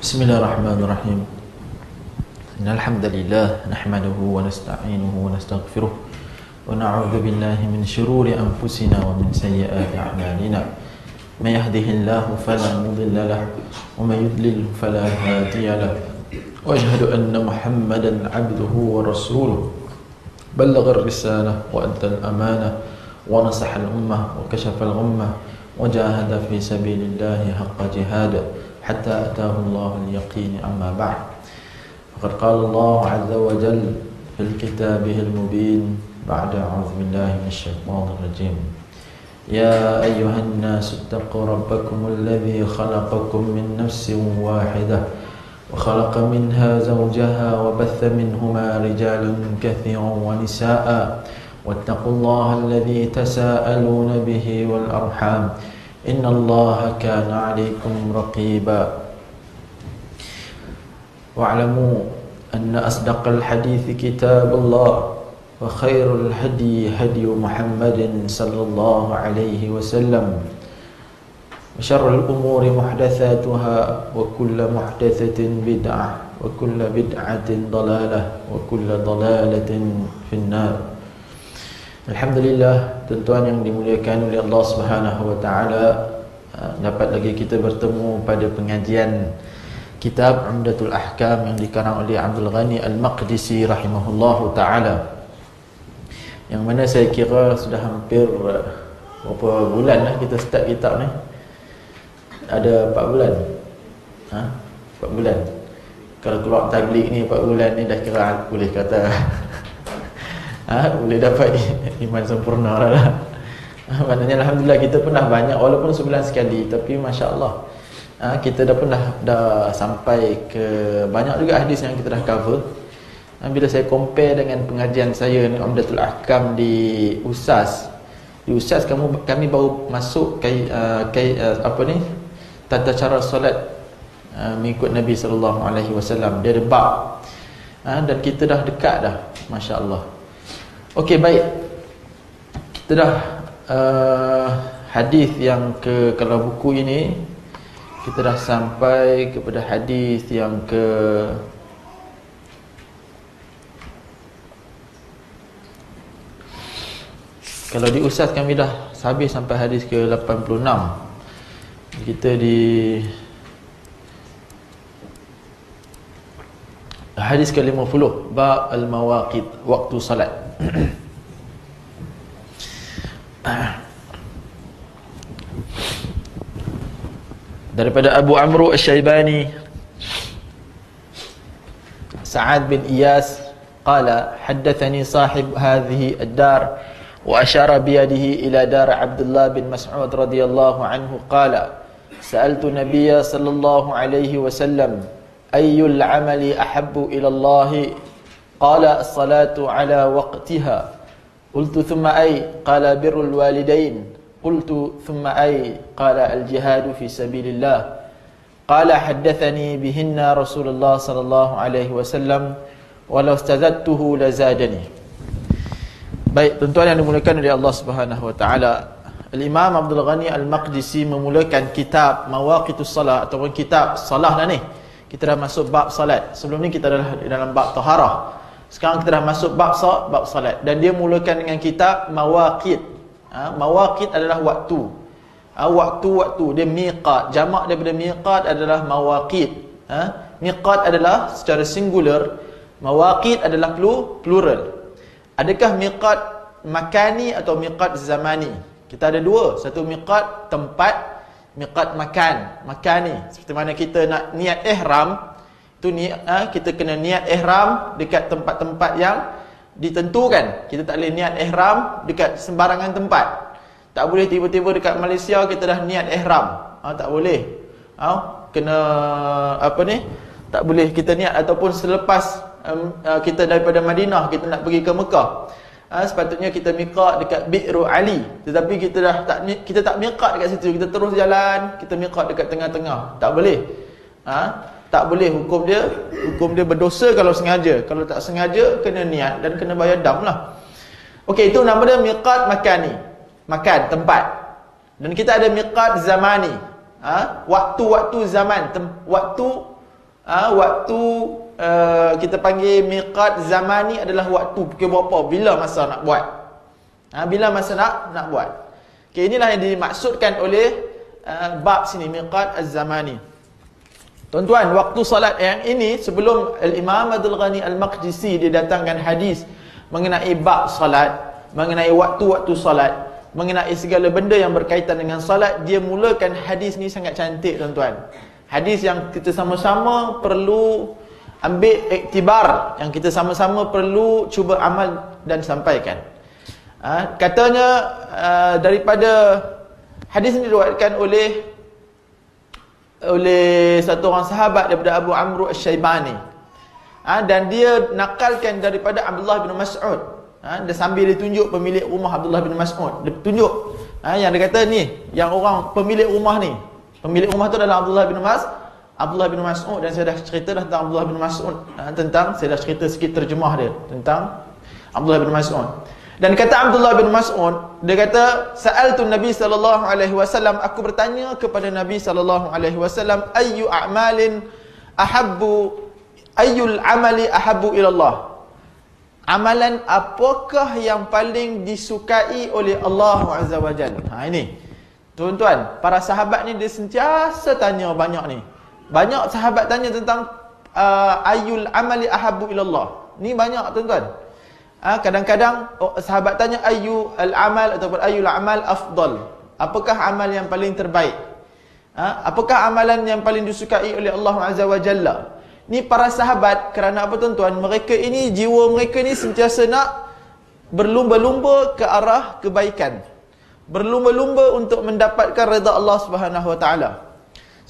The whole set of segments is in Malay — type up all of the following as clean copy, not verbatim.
Bismillahirrahmanirrahim. Innal hamdalillah nahmaduhu wa nasta'inuhu wa nastaghfiruh wa na'udzu billahi min shururi anfusina wa min sayyiati a'malina. May yahdihillahu fala mudilla lahu wa may yudlil fala hadiya lahu. Wa ashhadu anna Muhammadan 'abduhu wa rasuluh. Ballagha ar-risalah wa adda al-amanah wa nasaha al-ummah wa kashafa al-ghummah wa jahada fi sabilillahi haqqa jihadah hatta ataahu Allahu al-yaqin. Amma ba'd. Faqad qala Allah 'azza wa jalla fil kitabihil mubin ba'da a'udzu billahi minasy syaithanir rajim. Ya ayyuhan nasu ittaqu rabbakumul ladzi khalaqakum min nafsin wahidah wa khalaqa minha zawjaha wa batha minhuma rijalan katsiran wa nisaa'a wattaqullaha alladzi tasaaluna bihi wal arham innallaha kana 'alaykum raqiba. Wa'lamu anna asdaqal hadithi kitabullah wa khairul hadi hadi Muhammadin sallallahu alaihi wasallam wa syarrul umuri muhdatsatuha wa kullu muhdatsatin bid'ah wa kullu bid'atin dalalah wa kullu dalalatin finnar. Alhamdulillah, tuan-tuan yang dimuliakan oleh Allah Subhanahu wa taala, dapat lagi kita bertemu pada pengajian kitab Umdatul Ahkam yang dikarang oleh Abdul Ghani Al-Maqdisi rahimahullahu taala, yang mana saya kira sudah hampir berapa bulan lah kita start kitab ni. Ada 4 bulan. 4 bulan. Kalau keluar tabligh ni 4 bulan ni dah kira boleh kata boleh dapat iman sempurna lah. Maknanya alhamdulillah kita pernah banyak, walaupun sebulan sekali, tapi masya-Allah kita dah sampai ke banyak juga hadis yang kita dah cover. Bila saya compare dengan pengajian saya ni Umdatul Ahkam di USAS. Di USAS kami baru masuk tata cara solat mengikut Nabi sallallahu alaihi wasallam. Dia ada bab. Dan kita dah dekat dah, masya-Allah. Okey, baik. Kita dah hadis yang ke, kalau buku ini kita dah sampai kepada hadis yang ke kalau di Ustaz kami dah habis sampai hadis ke 86. Kita di hadis ke 50, bab al-mawaqit, waktu salat. Daripada Abu Amru Asy-Syaibani Sa'ad bin Iyas qala haddathani sahib hadhihi ad-dar wa asyara biyadihi ila dar Abdullah bin Mas'ud radhiyallahu anhu qala sa'altu nabiyya sallallahu alaihi wasallam ayyul amali ahabbu ila Allah qala as-salatu ala waqtiha qultu thumma ay qala birrul walidain qultu thumma ay qala al-jihadu fi sabilillah qala haddathani bihinna Rasulullah sallallahu alaihi wasallam walau istazadtuhu lazadani. Baik, tuan-tuan yang dimuliakan oleh Allah Subhanahu wa taala, Al-Imam Abdul Ghani Al-Maqdisi memulakan kitab Mawaqitus Salat ataupun kitab salah dah ni. Kita dah masuk bab salat. Sebelum ni kita dah dalam bab taharah. Sekarang kita dah masuk bab salat, dan dia mulakan dengan kitab mawaqit. Mawaqit adalah waktu. Waktu-waktu, dia miqat. Jamak daripada miqat adalah mawaqit. Miqat adalah secara singular, mawaqit adalah plural. Adakah miqat makani atau miqat zamani? Kita ada dua, satu miqat tempat, miqat makani. Seperti mana kita nak niat ihram, itu kita kena niat ihram dekat tempat-tempat yang ditentukan. Kita tak boleh niat ihram dekat sembarangan tempat. Tak boleh tiba-tiba dekat Malaysia kita dah niat ihram. Tak boleh. Kena tak boleh kita niat, ataupun selepas kita daripada Madinah kita nak pergi ke Mekah. Sepatutnya kita miqat dekat Bi'ru Ali, tetapi kita tak miqat dekat situ, kita terus jalan, kita miqat dekat tengah-tengah. Tak boleh. Tak boleh, hukum dia berdosa kalau sengaja. Kalau tak sengaja kena niat dan kena bayar dam lah. Okey, itu nama dia miqat makani. Makan, tempat. Dan kita ada miqat zamani. Waktu-waktu zaman, waktu waktu kita panggil miqat zamani adalah waktu pukul berapa, bila masa nak buat. Bila masa nak buat. Okay, inilah yang dimaksudkan oleh bab sini, miqat az-zamani. Tuan-tuan, waktu salat yang ini sebelum Al-Imam Abdul Ghani Al-Maqdisi dia datangkan hadis mengenai bab salat, mengenai waktu-waktu salat, mengenai segala benda yang berkaitan dengan salat, dia mulakan hadis ni sangat cantik tuan-tuan. Hadis yang kita sama-sama perlu ambil iktibar, yang kita sama-sama perlu cuba amal dan sampaikan. Katanya daripada hadis ini diriwayatkan oleh satu orang sahabat daripada Abu Amr Asy-Syaibani. Dan dia nakalkan daripada Abdullah bin Mas'ud. Dia sambil dia tunjuk pemilik rumah Abdullah bin Mas'ud. Dia tunjuk yang dia kata ni, yang orang pemilik rumah ni. Pemilik rumah tu adalah Abdullah bin Mas'ud, dan saya dah cerita dah tentang Abdullah bin Mas'ud, saya dah cerita sikit terjemah dia tentang Abdullah bin Mas'ud. Dan kata Abdullah bin Mas'ud, dia kata, sa'altu Nabi sallallahu alaihi wasallam, aku bertanya kepada Nabi sallallahu alaihi wasallam, ayyul amali ahabbu ila Allah. Amalan apakah yang paling disukai oleh Allah Azza wa Jalla? Ini. Tuan-tuan, para sahabat ni dia sentiasa tanya banyak ni. Banyak sahabat tanya tentang ayyul amali ahabbu ila Allah. Ni banyak tuan-tuan. Kadang-kadang sahabat tanya ayyul amal ataupun ayyul amal afdal. Apakah amal yang paling terbaik? Apakah amalan yang paling disukai oleh Allah Azza wa Jalla? Ni para sahabat, kerana apa tuan-tuan? Mereka ini, jiwa mereka ni sentiasa nak berlumba-lumba ke arah kebaikan. Berlumba-lumba untuk mendapatkan redha Allah Subhanahu wa taala.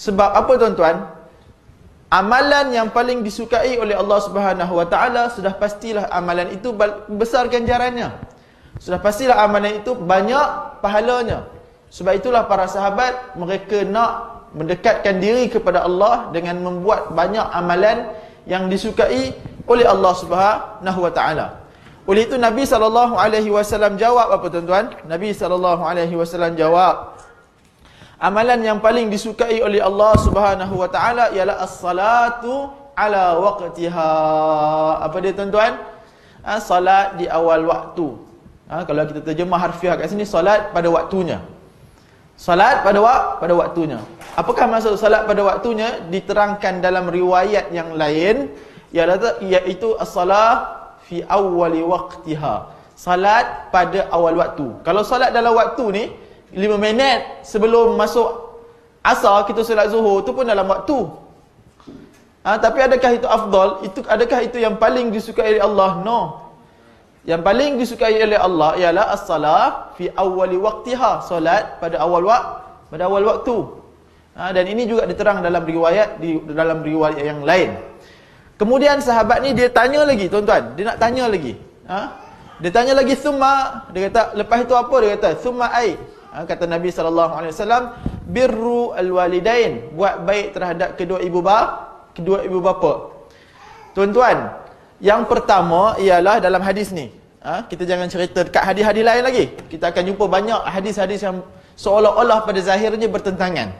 Sebab apa tuan-tuan? Amalan yang paling disukai oleh Allah Subhanahu wa taala, sudah pastilah amalan itu besar ganjarannya. Sudah pastilah amalan itu banyak pahalanya. Sebab itulah para sahabat mereka nak mendekatkan diri kepada Allah dengan membuat banyak amalan yang disukai oleh Allah Subhanahu wa taala. Oleh itu Nabi sallallahu alaihi wasallam jawab apa tuan-tuan? Nabi sallallahu alaihi wasallam jawab, amalan yang paling disukai oleh Allah Subhanahu wa taala ialah as-salatu ala waqtiha. Apa dia tuan-tuan? Salat di awal waktu. Kalau kita terjemah harfiah kat sini, salat pada waktunya. Salat pada waktunya. Apakah maksud salat pada waktunya? Diterangkan dalam riwayat yang lain, iaitu as-salah fi awwali waqtiha. Salat pada awal waktu. Kalau salat dalam waktu ni 5 minit sebelum masuk asar kita solat zuhur, tu pun dalam waktu. Tapi adakah itu afdal? Adakah itu yang paling disukai oleh Allah? No. Yang paling disukai oleh Allah ialah as-salah fi awwali waqtiha, solat pada awal waktu. Dan ini juga diterang dalam riwayat yang lain. Kemudian sahabat ni dia tanya lagi tuan-tuan, dia nak tanya lagi. Dia tanya lagi summa, dia kata lepas itu apa? Dia kata summa ai. Kata Nabi sallallahu alaihi wasallam, birru alwalidain, buat baik terhadap kedua ibu bapa. Tuan-tuan, yang pertama ialah dalam hadis ni. Kita jangan cerita dekat hadis-hadis lain lagi. Kita akan jumpa banyak hadis-hadis yang seolah-olah pada zahirnya bertentangan.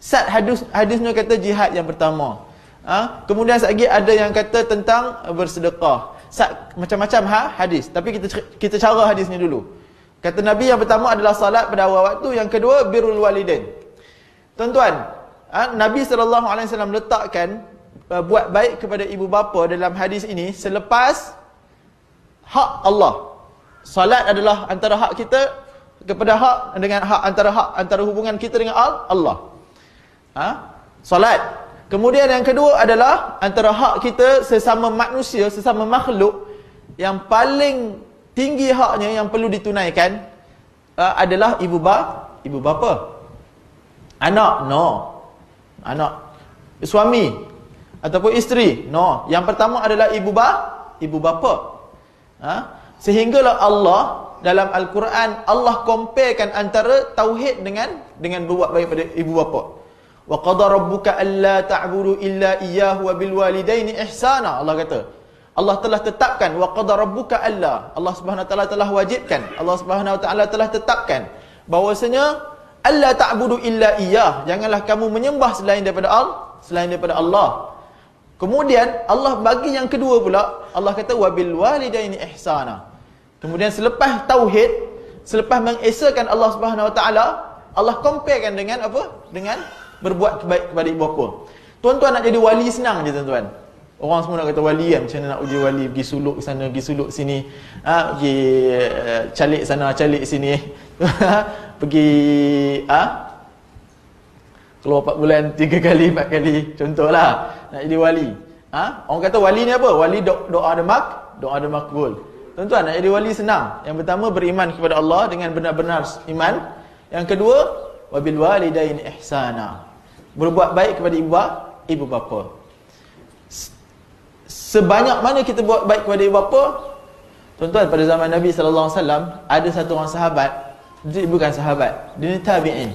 Sat hadisnya kata jihad yang pertama. Kemudian lagi ada yang kata tentang bersedekah. Macam-macam hadis. Tapi kita cara hadis ni dulu. Kata Nabi yang pertama adalah salat pada awal waktu, yang kedua birrul walidain. Tuan-tuan, Nabi SAW letakkan buat baik kepada ibu bapa dalam hadis ini selepas hak Allah. Salat adalah antara hak kita kepada hak dengan hak antara hubungan kita dengan Allah. Salat. Kemudian yang kedua adalah antara hak kita sesama manusia, sesama makhluk, yang paling tinggi haknya yang perlu ditunaikan adalah ibu bapa. Anak, no. Anak. Suami ataupun isteri, no. Yang pertama adalah ibu bapa. Sehinggalah Allah dalam Al-Quran, Allah comparekan antara tauhid dengan berbuat baik pada ibu bapa. Wa qada rabbuka alla ta'budu illa iyyahu wa bil walidaini ihsana. Allah kata, Allah telah tetapkan, wa qada rabbuka alla, Allah Subhanahu wa taala telah wajibkan, Allah Subhanahu wa taala telah tetapkan bahwasanya alla ta'budu illa iyyah, janganlah kamu menyembah selain daripada Allah. Kemudian Allah bagi yang kedua pula, Allah kata wabil walidaini ihsana. Kemudian selepas tauhid, selepas mengesakan Allah Subhanahu Wa Taala, Allah comparekan dengan apa? Dengan berbuat kebaik kepada ibu bapa. Tuan-tuan nak jadi wali senang je tuan-tuan. Orang semua nak kata wali kan, macam mana nak uji wali, pergi suluk sana, pergi suluk sini, pergi calik sana, calik sini, pergi keluar 4 bulan 3 kali, 4 kali, contohlah nak jadi wali. Orang kata wali ni apa? Wali doa ada makbul. Tuan-tuan, nak jadi wali senang. Yang pertama beriman kepada Allah dengan benar-benar iman. Yang kedua wabil walidaini ihsana. Berbuat baik kepada ibu bapa. Sebanyak mana kita buat baik kepada ibu bapa, tuan-tuan, pada zaman Nabi sallallahu alaihi wasallam ada satu orang sahabat, dia bukan sahabat, dia ni tabi'in.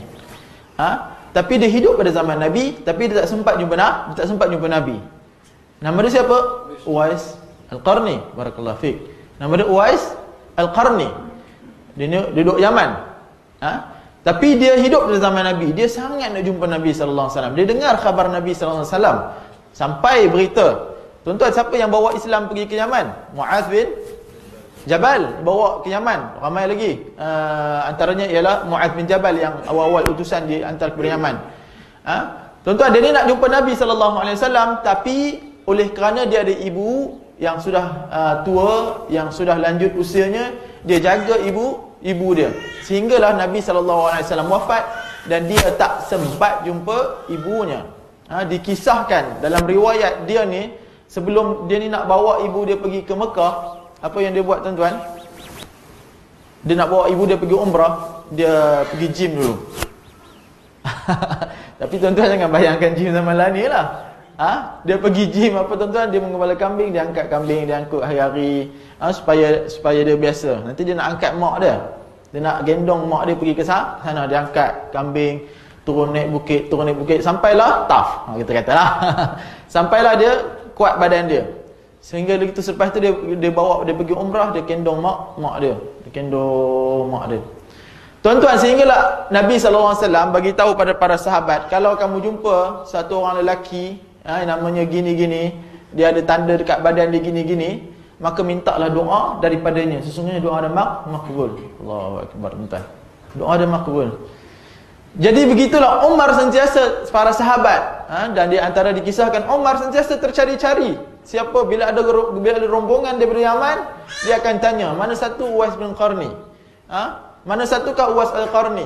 Tapi dia hidup pada zaman Nabi, tapi dia tak sempat jumpa Nabi. Nama dia siapa? Uwais Al-Qarni. Barakallahu fiik. Nama dia Uwais Al-Qarni. Dia duduk Yaman. Tapi dia hidup pada zaman Nabi. Dia sangat nak jumpa Nabi sallallahu alaihi wasallam. Dia dengar khabar Nabi sallallahu alaihi wasallam. Sampai berita. Tuan-tuan, siapa yang bawa Islam pergi ke Yaman? Muaz bin Jabal bawa ke Yaman. Ramai lagi. Antaranya ialah Muaz bin Jabal yang awal-awal utusan di antar ke Yaman. Tuan-tuan, dia ni nak jumpa Nabi sallallahu alaihi wasallam, tapi oleh kerana dia ada ibu yang sudah tua, yang sudah lanjut usianya, dia jaga ibu dia. Sehinggalah Nabi sallallahu alaihi wasallam wafat dan dia tak sempat jumpa ibunya. Dikisahkan dalam riwayat dia ni, sebelum dia ni nak bawa ibu dia pergi ke Mekah, apa yang dia buat tuan-tuan? Dia nak bawa ibu dia pergi umrah, dia pergi gym dulu. Tapi tuan-tuan jangan bayangkan gym zaman lain ni lah. Dia pergi gym apa tuan-tuan? Dia mengembala kambing, dia angkat kambing, dia angkut hari-hari, supaya dia biasa. Nanti dia nak angkat mak dia. Dia nak gendong mak dia pergi ke sana, dia angkat kambing, turun naik bukit, sampailah tough, kita katalah. Sampailah dia kuat badan dia. Sehingga begitu selepas tu dia bawa dia pergi umrah, dia kendong mak dia. Dia kendong mak dia. Tuan-tuan, sehinggalah Nabi sallallahu alaihi wasallam bagi tahu pada para sahabat, kalau kamu jumpa satu orang lelaki namanya gini-gini, dia ada tanda dekat badan dia gini-gini, maka mintalah doa daripadanya. Sesungguhnya doa ada makbul. Allahu akbar, tuan-tuan. Doa ada makbul. Jadi begitulah Umar sentiasa, para sahabat, dan di antara dikisahkan Umar sentiasa tercari-cari. Siapa bila ada rombongan daripada Yaman, dia akan tanya, mana satu Uwais bin Qarni? Mana satu kah Uwais Al-Qarni?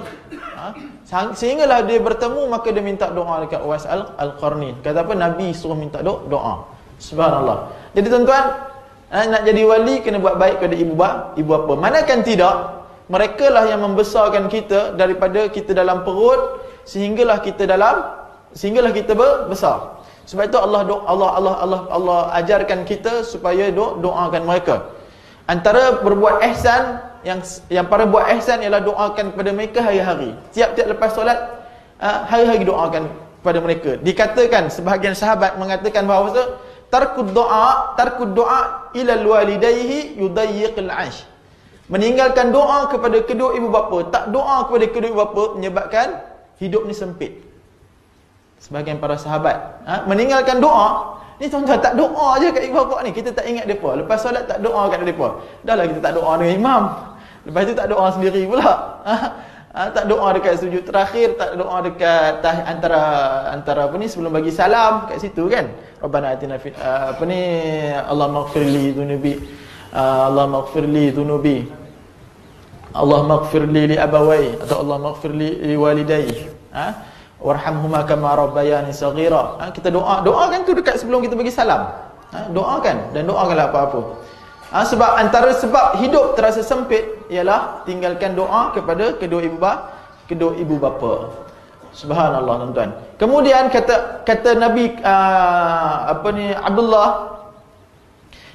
Sehinggalah dia bertemu, maka dia minta doa dekat Uwais Al-Qarni. Kata apa? Nabi suruh minta doa. Subhanallah. Jadi tuan-tuan, nak jadi wali kena buat baik kepada ibu bapa. Manakan tidak, mereka lah yang membesarkan kita daripada kita dalam perut sehinggalah kita besar. Sebab itu Allah ajarkan kita supaya doakan mereka. Antara berbuat ihsan yang para buat ihsan ialah doakan kepada mereka hari-hari. Tiap-tiap lepas solat, hari-hari doakan kepada mereka. Dikatakan sebahagian sahabat mengatakan bahawa tarkud doa ila walidayhi yudayyiqul 'aish. Meninggalkan doa kepada kedua ibu bapa, tak doa kepada kedua ibu bapa menyebabkan hidup ni sempit. Sebahagian para sahabat meninggalkan doa. Ni tuan-tuan, tak doa je kat ibu bapa ni, kita tak ingat depa. Lepas solat tak doa kat depa. Dah lah kita tak doa dengan imam. Lepas tu tak doa sendiri pula. Tak doa dekat sujud terakhir, tak doa dekat antara apa ni sebelum bagi salam kat situ kan. Rabbana atina fil Allahumma ighfirli dhunubi. Allahumma ighfirli dhunubi. Allahumma ighfirli li abawai atau Allahumma ighfirli li walidayya. Warhamhuma kama rabbayani saghira. Kita doakan tu dekat sebelum kita bagi salam. Doakan dan doakanlah apa-apa. Sebab hidup terasa sempit ialah tinggalkan doa kepada kedua ibu bapa. Subhanallah tuan-tuan. Kemudian kata Nabi Abdullah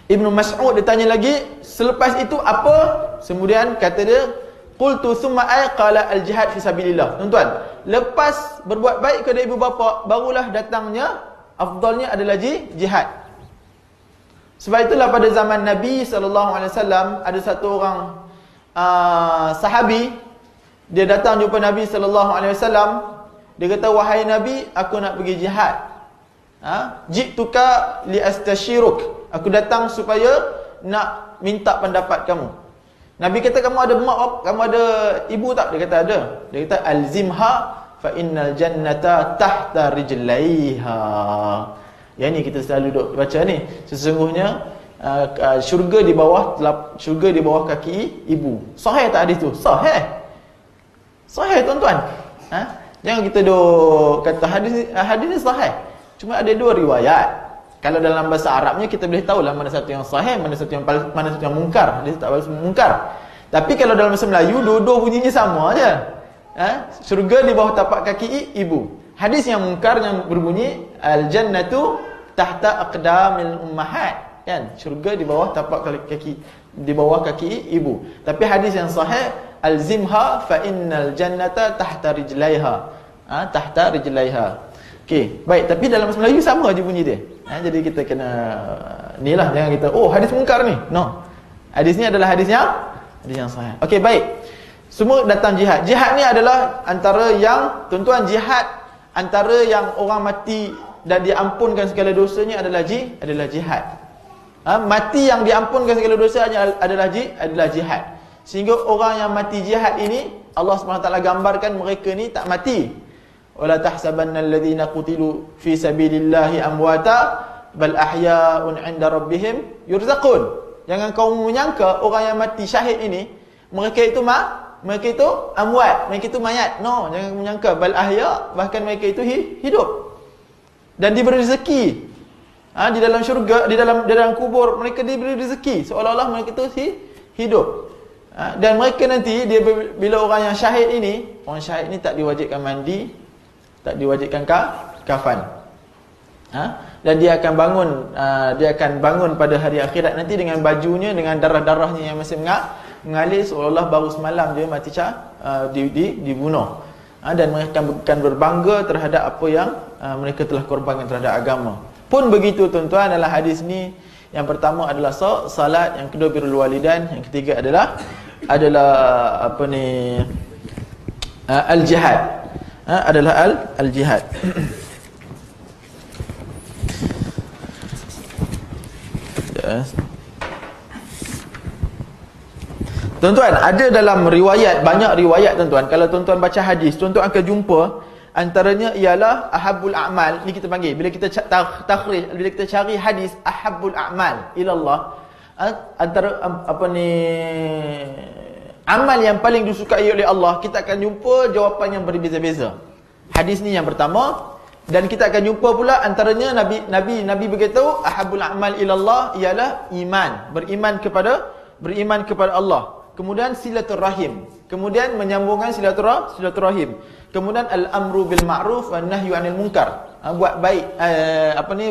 Ibnu Mas'ud ditanya lagi, selepas itu apa? Kemudian kata dia, qultu thumma qala al-jihad fi sabilillah. Tuan-tuan, lepas berbuat baik kepada ibu bapa, barulah datangnya afdalnya adalah jihad. Sebab itulah pada zaman Nabi sallallahu alaihi wasallam ada satu orang sahabi, dia datang jumpa Nabi sallallahu alaihi wasallam, dia kata, wahai Nabi, aku nak pergi jihad. Ji'tuka liastashiruk. Aku datang supaya nak minta pendapat kamu. Nabi kata, kamu ada mak, kamu ada ibu tak? Dia kata ada. Dia kata, alzimha fa innal jannata tahta rijlaiha. Yang ni kita selalu duk baca ni. Sesungguhnya syurga di bawah kaki ibu. Sahih tak hadis tu? Sahih. Sahih tuan-tuan. Jangan kita duk kata hadis ni sahih. Cuma ada dua riwayat. Kalau dalam bahasa Arabnya kita boleh tahulah mana satu yang sahih, mana satu yang mungkar. Dia tak bahasa mungkar. Tapi kalau dalam bahasa Melayu, dua-dua bunyinya sama aja. Syurga di bawah tapak kaki ibu. Hadis yang mungkar yang berbunyi al-jannatu tahta aqdamil ummahat, kan? Syurga di bawah tapak kaki ibu. Tapi hadis yang sahih, alzimha fa innal jannata tahta rijlaiha. Tahta rijlaiha. Okey, baik, tapi dalam bahasa Melayu sama je bunyi dia. Jadi kita kena inilah, jangan kita hadis mungkar ni. No. Hadis ni adalah hadis yang sahih. Okey, baik. Semua datang jihad. Jihad ni adalah antara yang tuan-tuan, jihad antara yang orang mati dan diampunkan segala dosanya adalah jihad. Mati yang diampunkan segala dosanya adalah jihad. Sehingga orang yang mati jihad ini, Allah SWT gambarkan mereka ni tak mati. Wala tahsabanna alladhina qutilu fi sabilillahi amwata bal ahya'un 'inda rabbihim yurzaqun. Jangan kau menyangka orang yang mati syahid ini mereka itu amwat, mereka itu mayat. No, jangan menyangka, bal ahya, bahkan mereka itu hidup dan diberi rezeki. Di dalam syurga, di dalam kubur mereka diberi rezeki seolah-olah mereka itu hidup. Dan mereka nanti bila orang yang syahid ini, orang syahid ini tak diwajibkan mandi, tak diwajibkan kafan. Dan dia akan bangun pada hari akhirat nanti dengan bajunya, dengan darah-darahnya yang masih mengalir seolah-olah baru semalam dia mati dibunuh. Dan mereka akan berbangga terhadap apa yang mereka telah korbankan terhadap agama. Pun begitu tuan-tuan, dalam hadis ni yang pertama adalah salat, yang kedua birrul walidain, yang ketiga adalah al-jihad. Adalah al-jihad. Tuan-tuan, ada dalam riwayat, banyak riwayat tuan-tuan. Kalau tuan-tuan baca hadis, tuan-tuan akan jumpa antaranya ialah ahabbul a'mal. Ni kita panggil, bila kita takhrij, bila kita cari hadis ahabbul a'mal ilallah, antara amal yang paling disukai oleh Allah, kita akan jumpa jawapan yang berbeza-beza. Hadis ni yang pertama, dan kita akan jumpa pula antaranya Nabi beritahu ahabbul a'mal ilallah ialah iman, beriman kepada Allah. Kemudian silaturrahim, kemudian menyambungkan silaturrahim. Kemudian al-amru bil ma'ruf wan nahyu 'anil munkar. Buat baik,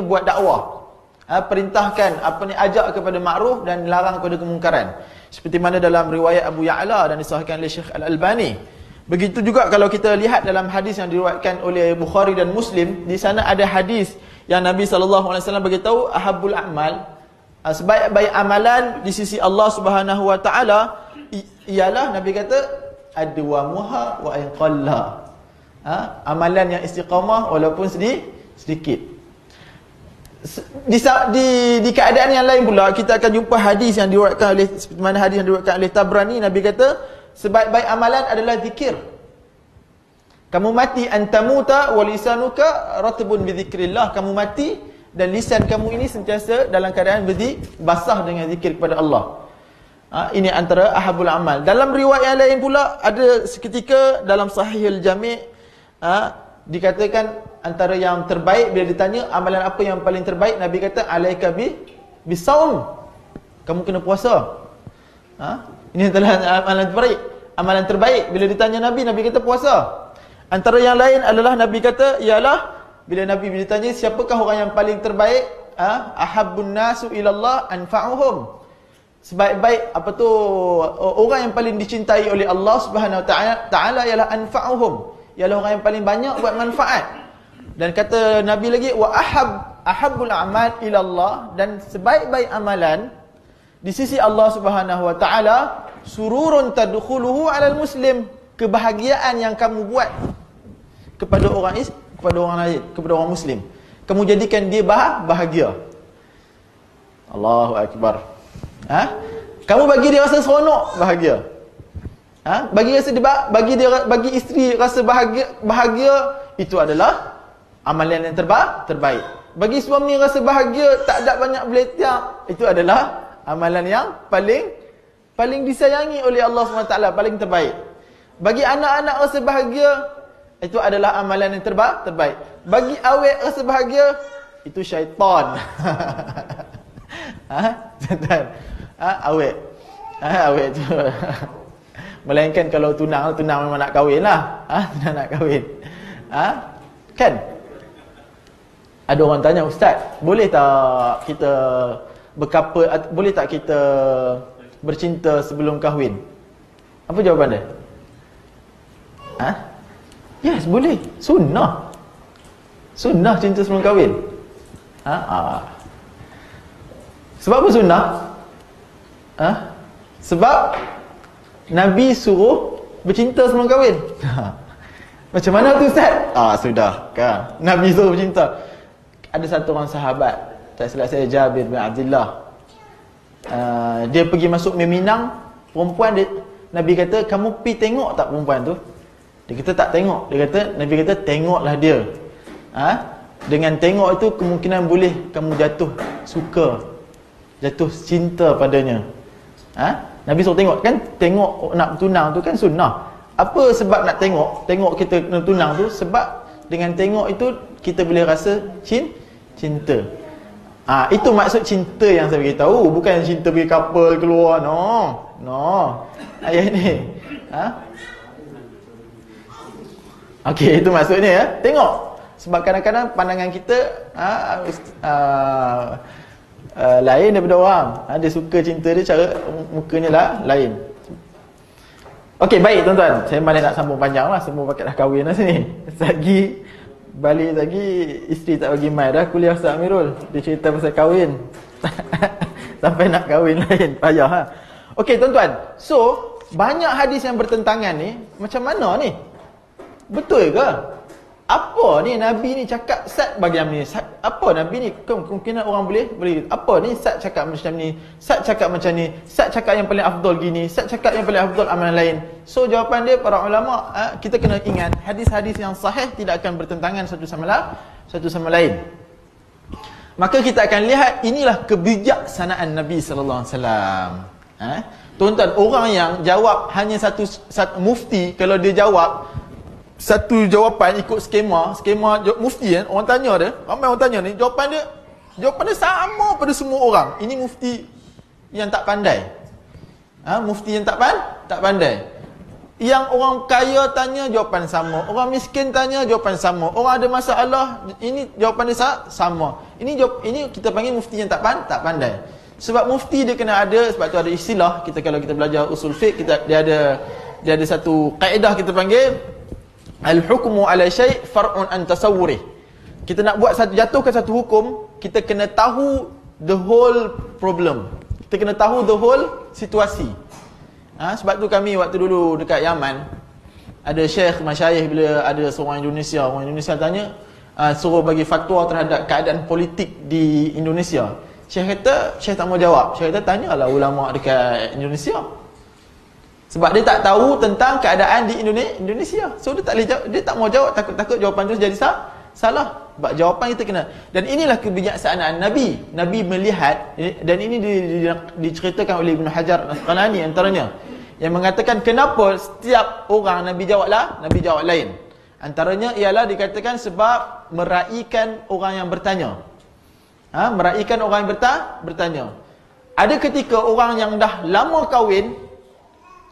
buat dakwah. Perintahkan ajak kepada ma'ruf dan larang kepada kemungkaran. Seperti mana dalam riwayat Abu Ya'la dan disahihkan oleh Syekh Al-Albani. Begitu juga kalau kita lihat dalam hadis yang diriwayatkan oleh Bukhari dan Muslim, di sana ada hadis yang Nabi SAW beritahu ahabbul a'mal, sebaik-baik amalan di sisi Allah Subhanahu wa taala ialah, Nabi kata, adwamuha wa in qalla. Amalan yang istiqamah walaupun sedikit. Di keadaan yang lain pula, kita akan jumpa hadis yang diriwayatkan oleh, seperti mana hadis yang diriwayatkan oleh Tabrani. Nabi kata sebaik-baik amalan adalah zikir. Kamu mati antamuta wa lisanuka ratbun bi dzikrillah. Kamu mati dan lisan kamu ini sentiasa dalam keadaan basah dengan zikir kepada Allah. Ini antara ahabul amal. Dalam riwayat yang lain pula, ada seketika dalam Sahihul Jami' dikatakan antara yang terbaik, bila ditanya amalan apa yang paling terbaik, Nabi kata alaika bisaum. Kamu kena puasa. Ini adalah amalan terbaik. Bila ditanya Nabi kata puasa. Antara yang lain adalah Nabi kata ialah, bila Nabi ditanya siapakah orang yang paling terbaik, ahabbun nasu ilallah anfa'uhum. Sebaik-baik orang yang paling dicintai oleh Allah Subhanahu wa taala ialah anfa'uhum, ialah orang yang paling banyak buat manfaat. Dan kata Nabi lagi, wa ahabbul a'mal ilallah, dan sebaik-baik amalan di sisi Allah Subhanahu wa taala sururun tadkhuluhu 'alal muslim, kebahagiaan yang kamu buat kepada orang lain, kepada orang muslim. kamu jadikan dia bahagia. Allahu Akbar. Kamu bagi dia rasa seronok, bahagia. Bagi isteri rasa bahagia, itu adalah amalan yang terbaik. Bagi suami rasa bahagia, tak ada banyak beletiak, itu adalah amalan yang paling disayangi oleh Allah SWT, paling terbaik. Bagi anak-anak rasa bahagia, itu adalah amalan yang terbaik. Bagi awet rasa bahagia, itu syaitan. Awet tu. Melainkan kalau tunang memang nak kahwin lah. Tunang nak kahwin. Kan? Ada orang tanya, Ustaz, boleh tak kita boleh tak kita bercinta sebelum kahwin? Apa jawapan dia? Yes, boleh. Sunnah cinta sebelum kahwin. Sebab apa sunnah? Sebab Nabi suruh bercinta sebelum kahwin. Macam mana tu, Ustaz? Sudah kan, Nabi suruh bercinta. Ada satu orang sahabat, tak silap saya, Jabir bin Abdullah, dia pergi masuk Minang. Perempuan dia, Nabi kata, kamu pergi tengok tak perempuan tu? Dia kata tak tengok. Nabi kata tengoklah dia. Dengan tengok itu kemungkinan boleh kamu jatuh suka, jatuh cinta padanya. Nabi suruh tengok. Kan tengok nak tunang tu kan sunnah. Apa sebab nak tengok kita nak tunang tu? Sebab dengan tengok itu kita boleh rasa cinta. Itu maksud cinta yang saya beritahu. Bukan cinta pergi couple keluar. No. Ayat ni. Okey, itu maksudnya ya. Tengok. Sebab kadang-kadang pandangan kita lain daripada orang. Dia suka cinta dia, cara mukanya lah lain. Okey, baik tuan-tuan. Saya malah nak sambung panjang lah. Semua pakai dah kahwin lah sini. Balik lagi, isteri tak bagi mai dah kuliah Ustaz Amirul. Dia cerita pasal kahwin. Sampai nak kahwin lain. Payah. Okey tuan-tuan. So, banyak hadis yang bertentangan ni. Macam mana ni? Betul ke? Apa ni Nabi ni cakap Sat bagi ni? Apa Nabi ni? Kemungkinan orang boleh. Apa ni Sat cakap macam ni? Sat cakap macam ni? Sat cakap yang paling afdal gini? Sat cakap yang paling afdal amalan lain? So jawapan dia, para ulama, kita kena ingat hadis-hadis yang sahih tidak akan bertentangan satu sama lain. Maka kita akan lihat inilah kebijaksanaan Nabi sallallahu alaihi wasallam. Tuan-tuan, orang yang jawab hanya satu mufti, kalau dia jawab satu jawapan ikut skema mufti kan, orang tanya dia, ramai orang tanya ni, jawapan dia sama pada semua orang. Ini mufti yang tak pandai. Mufti yang tak pandai. Yang orang kaya tanya, jawapan sama. Orang miskin tanya, jawapan sama. Orang ada masalah, ini jawapan dia sama. Ini kita panggil mufti yang tak pandai. Sebab mufti dia kena ada, sebab tu ada istilah kita, kalau kita belajar usul fiqh, dia ada satu kaedah kita panggil al-hukmu ala syai' far'un an tasawwurih. Kita nak jatuhkan satu hukum, kita kena tahu the whole problem. Kita kena tahu the whole situasi. Sebab tu kami waktu dulu dekat Yaman, ada syekh masyayikh, bila ada seorang Indonesia tanya, suruh bagi fatwa terhadap keadaan politik di Indonesia. Syekh tak mau jawab. Syekh kata, tanyalah ulama dekat Indonesia. Sebab dia tak tahu tentang keadaan di Indonesia. So dia tak mau jawab, takut jawapan tu jadi salah. Sebab jawapan kita kena. Dan inilah kebijaksanaan Nabi. Nabi melihat, dan ini diceritakan oleh Ibn Hajar Al-Asqalani antaranya, yang mengatakan kenapa setiap orang Nabi jawab lain. Antaranya ialah dikatakan sebab meraihkan orang yang bertanya. Meraihkan orang yang bertanya. Ada ketika orang yang dah lama kahwin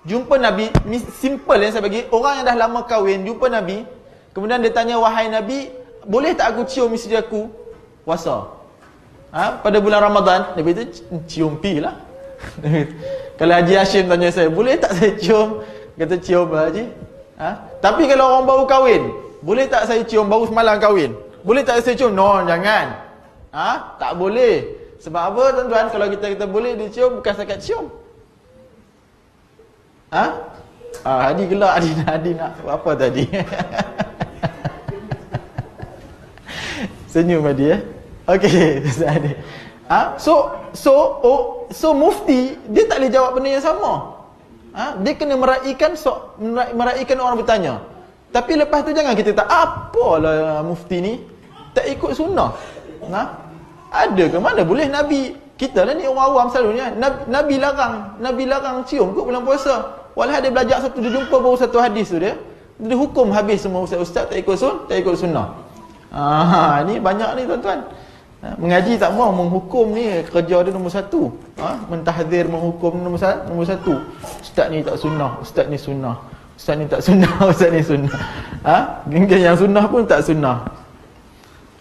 jumpa Nabi, simple yang saya bagi, orang yang dah lama kahwin jumpa Nabi, kemudian dia tanya, wahai Nabi, boleh tak aku cium isteri aku puasa? Pada bulan Ramadan. Nabi kata, cium pi lah. Kalau Haji Hashim tanya saya, boleh tak saya cium? Kata, cium lah Haji. Tapi kalau orang baru kahwin, boleh tak saya cium, baru semalam kahwin, boleh tak saya cium? No, jangan. Tak boleh. Sebab apa tuan-tuan? Kalau kita boleh dicium, bukan setakat cium. Hadi gelak, Hadi nak apa tadi? Senyum tadi ya. Okey, Ustaz Adi. So mufti dia tak boleh jawab benda yang sama. Dia kena meraihkan orang bertanya. Tapi lepas tu jangan kita tak apalah mufti ni tak ikut sunnah. Ada ke mana boleh Nabi kita lah ni orang awam selalunya Nabi larang cium kot bulan puasa. Walau dia belajar satu, dia jumpa baru satu hadis tu dia hukum habis semua ustaz tak ikut sunnah. Ni banyak ni tuan-tuan. Mengaji tak mau menghukum ni kerja dia nombor satu. Mentahzir menghukum nombor satu. Ustaz ni tak sunnah, ustaz ni sunnah. Ustaz ni tak sunnah, ustaz ni sunnah. Mungkin yang sunnah pun tak sunnah.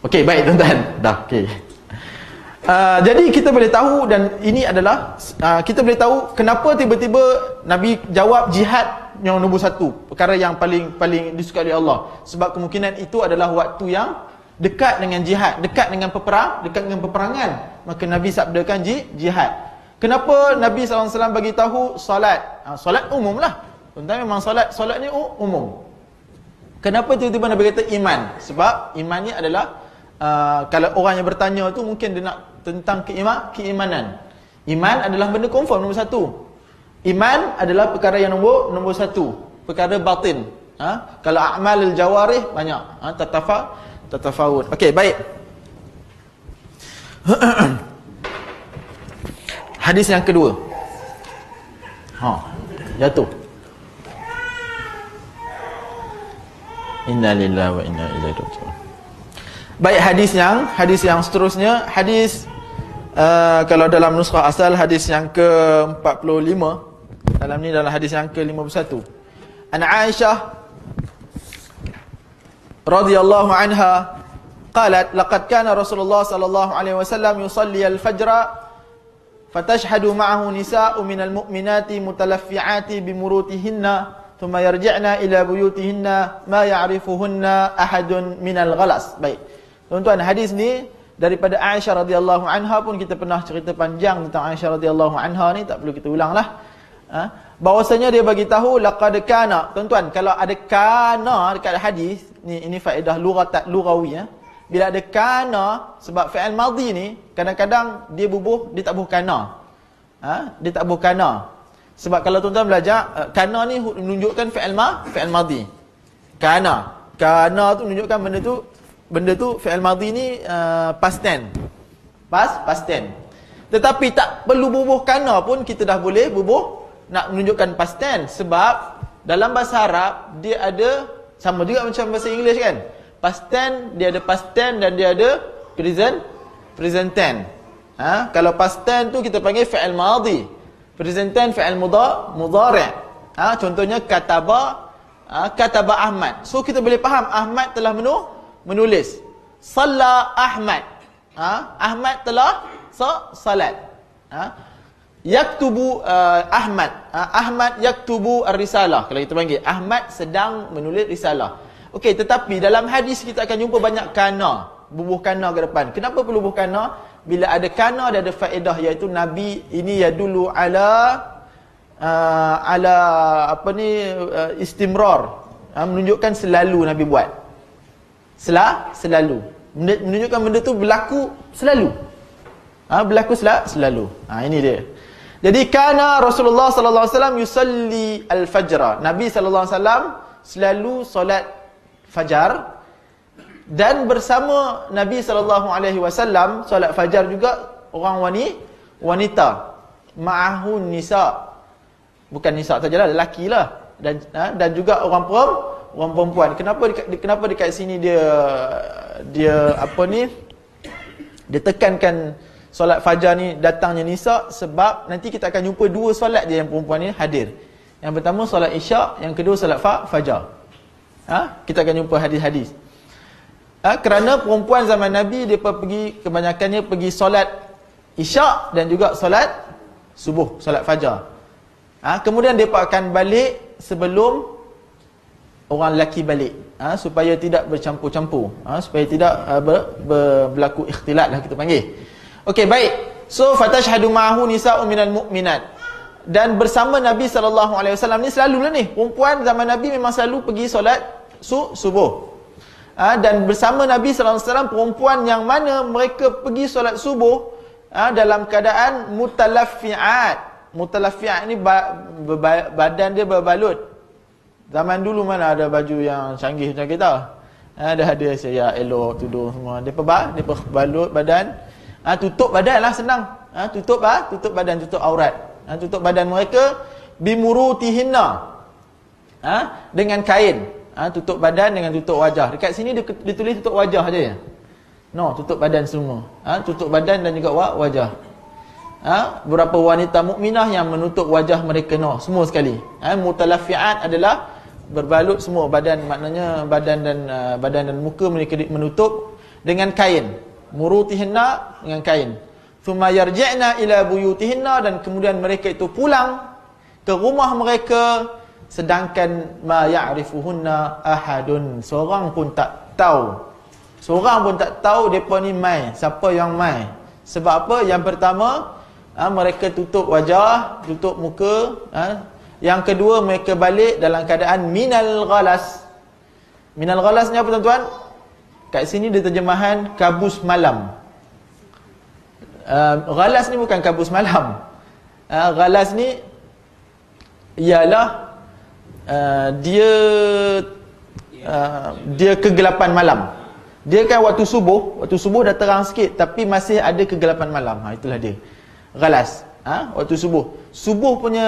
Okey, baik tuan-tuan. Dah, okey. Jadi kita boleh tahu, dan ini adalah kita boleh tahu kenapa tiba-tiba Nabi jawab jihad yang nombor satu, perkara yang paling disukai oleh Allah. Sebab kemungkinan itu adalah waktu yang dekat dengan jihad, dekat dengan peperangan. Maka Nabi sabdakan jihad. Kenapa Nabi SAW bagi tahu solat? Solat umum lah. Tuan-tuan, memang solat ni umum. Kenapa tiba-tiba Nabi kata iman? Sebab iman ni adalah kalau orang yang bertanya tu mungkin dia nak tentang keimanan. Iman adalah benda confirm nombor satu. Iman adalah perkara yang nombor satu, perkara batin. Kalau a'malul jawarih banyak, tatafawut. Okey, baik. Hadis yang kedua. Jatuh. Inna lillahi wa inna ilaihi raji'un. Baik, hadis yang seterusnya, hadis kalau dalam nuskhah asal hadis yang ke-45, dalam ni dalam hadis yang ke-51. An Aisyah radhiyallahu anha qalat laqad kana Rasulullah sallallahu alaihi wasallam yusalli al-fajr fatashhadu ma'ahu nisa'u minal mu'minati mutalaffi'ati bimurutihinna thumma yarji'na ila buyutihinna ma ya'rifuhunna ahadun minal ghalas. Baik. Tuan-tuan, hadis ni daripada Aisyah radhiyallahu anha pun kita pernah cerita panjang tentang Aisyah radhiyallahu anha ni, tak perlu kita ulanglah. Bahwasanya dia bagi tahu laqad kana. Tuan-tuan, kalau ada kana dekat hadis ni, ini faedah lughawi ya. Bila ada kana, sebab fi'il madhi ni kadang-kadang dia tak bubuh kana. Dia tak bubuh kana. Sebab kalau tuan-tuan belajar, kana ni menunjukkan fi'il madhi. Kana tu menunjukkan benda tu fi'il madhi ni past tense. Past tense. Tetapi tak perlu bubuh kana pun kita dah boleh bubuh nak menunjukkan past tense, sebab dalam bahasa Arab dia ada sama juga macam bahasa Inggeris kan. Past tense dia ada past tense dan dia ada present tense. Kalau past tense tu kita panggil fi'il madhi. Present tense fi'il mudhari'. Contohnya kataba Ahmad. So kita boleh faham Ahmad telah menulis. Salla Ahmad. Ahmad telah salat. Yaktubu Ahmad. Ahmad yaktubu ar-risalah. Kalau kita panggil Ahmad sedang menulis risalah. Okey, tetapi dalam hadis kita akan jumpa banyak kana, bubuh kana ke depan. Kenapa perlu bubuh kana? Bila ada kana dia ada faedah, iaitu Nabi ini yadullu ala istimrar. Menunjukkan selalu Nabi buat. Selalu. Menunjukkan benda tu berlaku selalu. Berlaku selalu. Ini dia. Jadi kana Rasulullah sallallahu alaihi wasallam yusalli al-fajr. Nabi sallallahu alaihi wasallam selalu solat fajar, dan bersama Nabi sallallahu alaihi wasallam solat fajar juga orang wanita. Ma'ahu nisa. Bukan nisa sajalah, lelaki lah. Dan juga orang perempuan. Kenapa dekat sini dia tekankan solat fajar ni datangnya nisa, sebab nanti kita akan jumpa dua solat je yang perempuan ni hadir. Yang pertama solat isyak, yang kedua solat fajar. Kita akan jumpa hadis-hadis. Kerana perempuan zaman Nabi dia kebanyakannya pergi solat isyak dan juga solat subuh, solat fajar. Kemudian mereka akan balik sebelum orang lelaki balik, supaya tidak bercampur-campur, supaya tidak berlaku ikhtilat lah kita panggil. Okey, baik. So fatashhadu ma'ahu nisa'u minal mu'minat. Dan bersama Nabi sallallahu alaihi wasallam ni selalulah ni perempuan zaman Nabi memang selalu pergi solat subuh. Dan bersama Nabi sallallahu alaihi wasallam perempuan yang mana mereka pergi solat subuh dalam keadaan mutalaffi'at. Mutalaffi'at ni badan dia berbalut. Zaman dulu mana ada baju yang canggih macam kita. Dah ada saya elok tudung semua. Dia balut badan. Tutup badan lah senang. Tutup badan, tutup aurat. Tutup badan mereka bimurutihinna. Dengan kain. Tutup badan dengan tutup wajah. Dekat sini dia tulis tutup wajah aja ya. No, tutup badan semua. Tutup badan dan juga wajah. Beberapa wanita mukminah yang menutup wajah mereka semua sekali. Mutalaffi'at adalah berbalut semua badan, maknanya badan dan muka mereka menutup dengan kain. Murutihinna dengan kain. Thumma yarji'na ila buyutihinna, dan kemudian mereka itu pulang ke rumah mereka sedangkan ma ya'rifuhunna ahadun. Seorang pun tak tahu. Seorang pun tak tahu depa ni mai, siapa yang mai. Sebab apa? Yang pertama, mereka tutup wajah, tutup muka. Yang kedua, mereka balik dalam keadaan minal ghalas. Minal ghalas ni apa tuan-tuan? Kat sini dia terjemahan kabus malam. Ghalas ni bukan kabus malam. Ghalas ni ialah dia kegelapan malam. Dia kan waktu subuh dah terang sikit tapi masih ada kegelapan malam. Itulah dia. Ghalas. Waktu subuh punya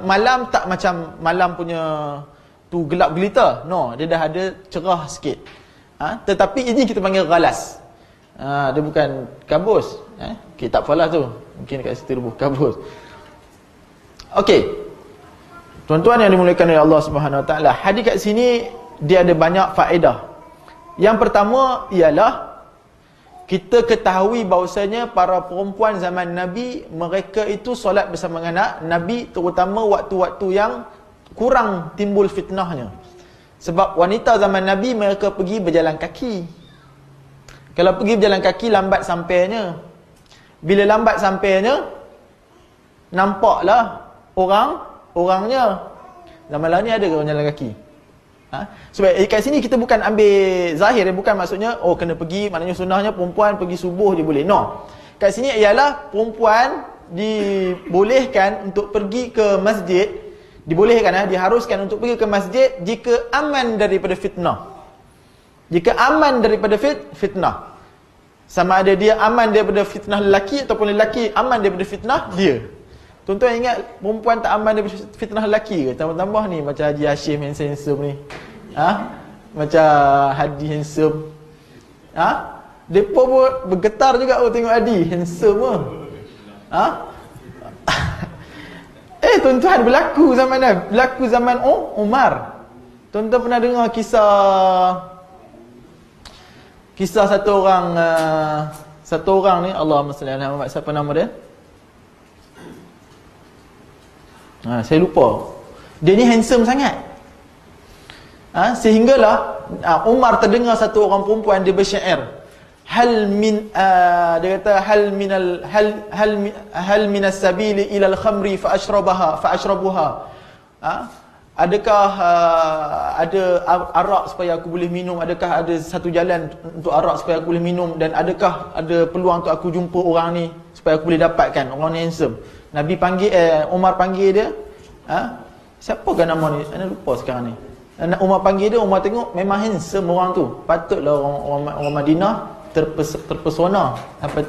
malam tak macam malam punya tu gelap gelita. No, dia dah ada cerah sikit. Tetapi ini kita panggil ghalas. Dia bukan kabus. Okay, tak apalah tu. Mungkin kat situ rubuh kabus. Okey. Tuan-tuan yang dimuliakan oleh Allah Subhanahu Wa Taala, hadis kat sini dia ada banyak faedah. Yang pertama ialah kita ketahui bahawasanya para perempuan zaman Nabi, mereka itu solat bersama dengan Nabi, terutama waktu-waktu yang kurang timbul fitnahnya. Sebab wanita zaman Nabi mereka pergi berjalan kaki. Kalau pergi berjalan kaki lambat sampainya. Bila lambat sampainya, nampaklah orangnya. Zaman lalu ni ada ke orang jalan kaki? Sebab kat sini kita bukan ambil zahir, bukan maksudnya kena pergi, maknanya sunnahnya perempuan pergi subuh dia boleh. No. Kat sini ialah perempuan dibolehkan untuk pergi ke masjid, dibolehkan diharuskan untuk pergi ke masjid jika aman daripada fitnah. Jika aman daripada fitnah. Sama ada dia aman daripada fitnah lelaki ataupun lelaki aman daripada fitnah dia. Tuan-tuan ingat perempuan tak aman daripada fitnah lelaki ke? Tambah-tambah ni macam Haji Hashim handsome ni. Macam Hadi handsome. Depa pun bergetar juga tengok Hadi handsome ke. Tuan-tuan berlaku zaman Umar. Tuan-tuan pernah dengar kisah satu orang ni, Allahumma salli ala Muhammad, siapa nama dia? Saya lupa. Dia ni handsome sangat. Sehinggalah Umar terdengar satu orang perempuan dia bersyair. Dia kata hal minas sabili ila al-khamri fa ashrabuha. Adakah ada arak supaya aku boleh minum? Adakah ada satu jalan untuk arak supaya aku boleh minum? Dan adakah ada peluang untuk aku jumpa orang ni supaya aku boleh dapatkan? Orang ni handsome. Nabi panggil, Umar panggil dia. Siapa kan nama ni? Saya lupa sekarang ni. Umar panggil dia, Umar tengok memang handsome orang tu. Patutlah orang Madinah terpesona sampai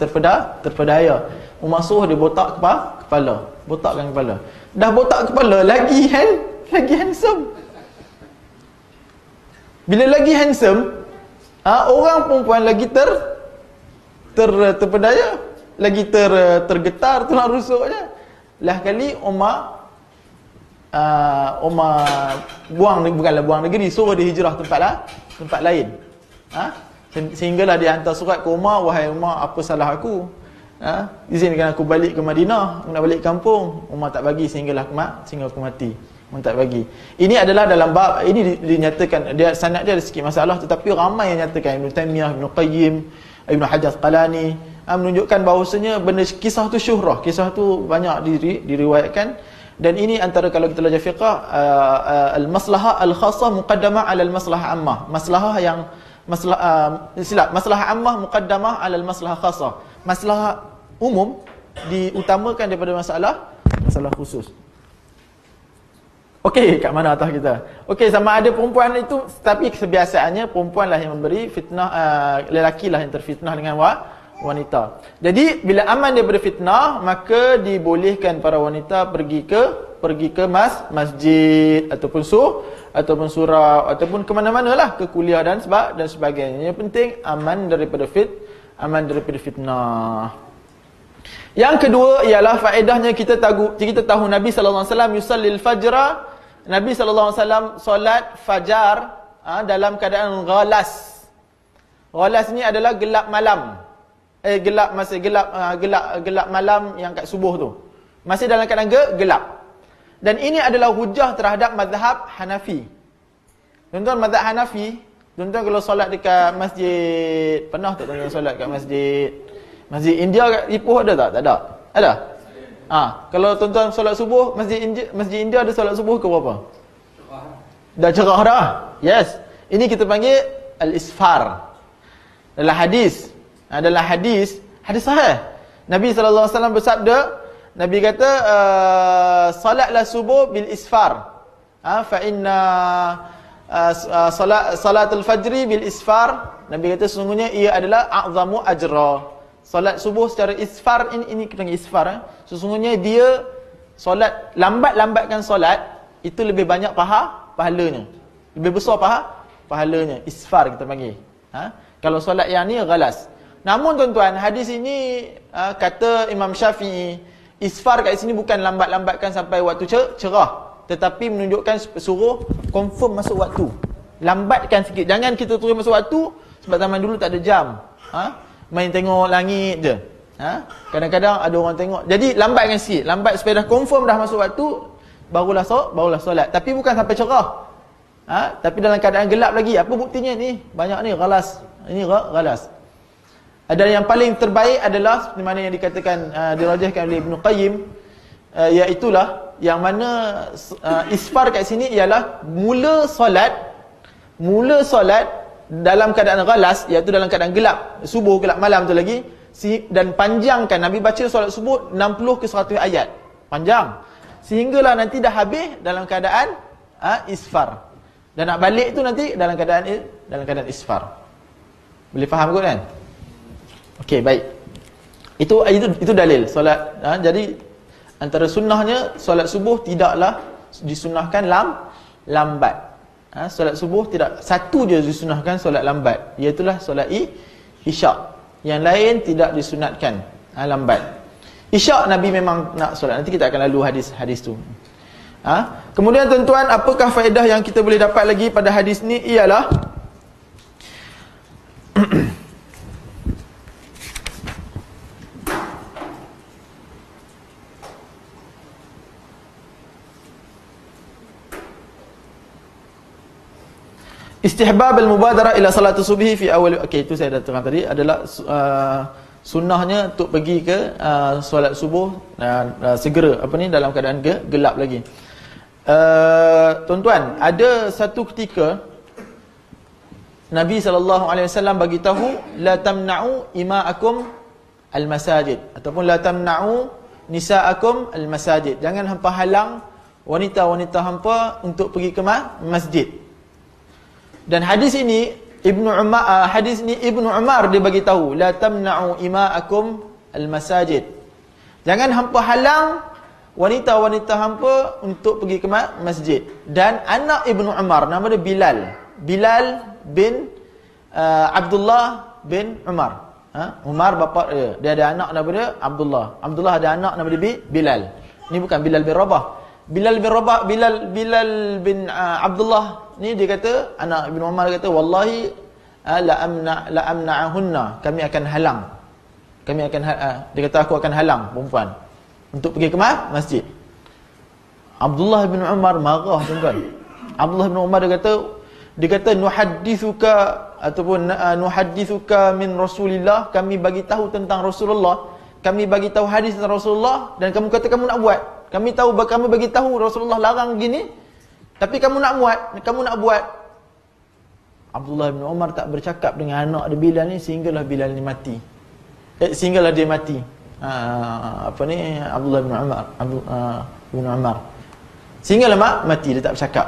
terpedaya. Umar suruh dia botak kepala. Botakkan kepala. Dah botak kepala lagi handsome. Bila lagi handsome, orang perempuan lagi terpedaya, lagi tergetar tulang rusuknya. Lah kali Umar bukanlah buang negeri, suruh dia hijrah tempat lain. Sehinggalah dia hantar surat ke Umar, wahai Umar, apa salah aku? Izinkan aku balik ke Madinah, aku nak balik kampung. Umar tak bagi sehingga aku mati. Umar tak bagi. Ini adalah dalam bab ini dinyatakan, dia sanad dia ada sikit masalah, tetapi ramai yang nyatakan, Ibn Taymiyah, Ibn Qayyim, Ibn Hajar Asqalani menunjukkan bahawasanya benda kisah tu syuhrah, kisah tu banyak diriwayatkan. Dan ini antara, kalau kita belajar fiqh, al-maslahah al-khassah muqaddamah ala al-maslahah ammah. Maslahah yang maslahah ammah muqaddamah 'ala al-maslahah khassah. Maslahah umum diutamakan daripada masalah khusus. Okey, kat mana atas kita? Okey, sama ada perempuan itu, tapi kebiasaannya perempuanlah yang memberi fitnah, lelakilah yang terfitnah dengan wanita. Jadi bila aman daripada fitnah, maka dibolehkan para wanita pergi ke masjid ataupun surau ataupun ke mana-mana lah, ke kuliah dan sebagainya. Yang penting aman daripada fitnah. Yang kedua ialah faedahnya kita tahu Nabi sallallahu alaihi wasallam yusallil fajra. Nabi sallallahu alaihi wasallam solat fajar dalam keadaan ghalas. Ghalas ni adalah gelap malam. Gelap malam yang kat subuh tu. Masih dalam keadaan gelap. Dan ini adalah hujah terhadap mazhab Hanafi. Tuan-tuan, mazhab Hanafi, tuan-tuan kalau solat dekat masjid, pernah tak tuan-tuan solat kat Masjid India kat Ipoh ada tak? Tak ada. Ada? Kalau tuan-tuan solat subuh, Masjid India ada solat subuh ke berapa? Dah cerah dah. Yes. Ini kita panggil al-isfar. Dalam hadis sahih. Nabi sallallahu alaihi wasallam bersabda, Nabi kata salatlah subuh bil isfar. Fa inna salatul fajri bil isfar. Nabi kata sesungguhnya ia adalah a'zamu ajra. Solat subuh secara isfar, ini kita panggil isfar. Sesungguhnya dia solat, lambatkan solat, itu lebih banyak pahalanya. Lebih besar pahalanya. Isfar kita panggil. Kalau solat yang ni ghalas. Namun tuan-tuan, hadis ini kata Imam Syafi'i, isfar kat sini bukan lambatkan sampai waktu cerah, tetapi menunjukkan suruh confirm masuk waktu. Lambatkan sikit. Jangan kita terus masuk waktu, sebab zaman dulu tak ada jam. Main tengok langit je. Kadang-kadang ada orang tengok. Jadi lambatkan sikit. Lambat supaya dah confirm dah masuk waktu, barulah solat. Tapi bukan sampai cerah. Tapi dalam keadaan gelap lagi. Apa buktinya ni? Banyak ni ghalas. Ini ghalas. Ada yang paling terbaik adalah seperti mana yang dikatakan, dirajahkan oleh Ibn Qayyim, iaitulah yang mana isfar kat sini ialah mula solat dalam keadaan ghalas, iaitu dalam keadaan gelap, subuh, gelap malam tu lagi, dan panjangkan. Nabi baca solat subuh 60 ke 100 ayat, panjang, sehinggalah nanti dah habis dalam keadaan isfar, dan nak balik tu nanti dalam keadaan isfar. Boleh faham kot kan? Okey, baik. Itu dalil solat. Jadi antara sunnahnya solat subuh tidaklah disunnahkan lambat. Solat subuh tidak, satu je disunahkan solat lambat, iaitulah solat isyak. Yang lain tidak disunatkan lambat. Isyak Nabi memang nak solat. Nanti kita akan lalu hadis tu. Kemudian tuan-tuan, apakah faedah yang kita boleh dapat lagi pada hadis ni ialah istihbab al-mubadarah ila salat subhi fi awal. Okey, itu saya dah terang tadi, adalah sunnahnya untuk pergi ke solat subuh segera, dalam keadaan gelap lagi. Tuan-tuan, ada satu ketika Nabi SAW bagi tahu, la tamna'u ima'akum al-masajid, ataupun la tamna'u nisa'akum al-masajid. Jangan hampa halang wanita-wanita hampa untuk pergi ke masjid. Dan hadis ini Ibnu Umar dia bagi tahu, la tamna'u ima'akum al-masajid. Jangan hampa halang wanita-wanita hampa untuk pergi ke masjid. Dan anak Ibnu Umar, nama dia Bilal bin Abdullah bin Umar. Umar bapa dia ada anak nama dia Abdullah. Abdullah ada anak nama dia Bilal. Ini bukan Bilal bin Rabah. Bilal bin Abdullah ni dia kata, anak Ibn Umar kata, wallahi la amna'ahunna, kami akan halang. Dia kata, aku akan halang perempuan untuk pergi ke masjid. Abdullah bin Umar marah, tuan-tuan. Abdullah bin Umar dia kata nuhaddithuka ataupun nuhaddithuka min Rasulillah, kami bagi tahu tentang Rasulullah, kami bagi tahu hadis tentang Rasulullah, dan kamu kata kamu nak buat. Kami tahu, kami bagi tahu Rasulullah larang gini, tapi kamu nak buat. Abdullah bin Umar tak bercakap dengan anak dia Bilal ni sehinggalah Bilal ni mati. Sehinggalah dia mati. Abdullah bin Umar, bin Umar. Sehinggalah mati dia tak bercakap.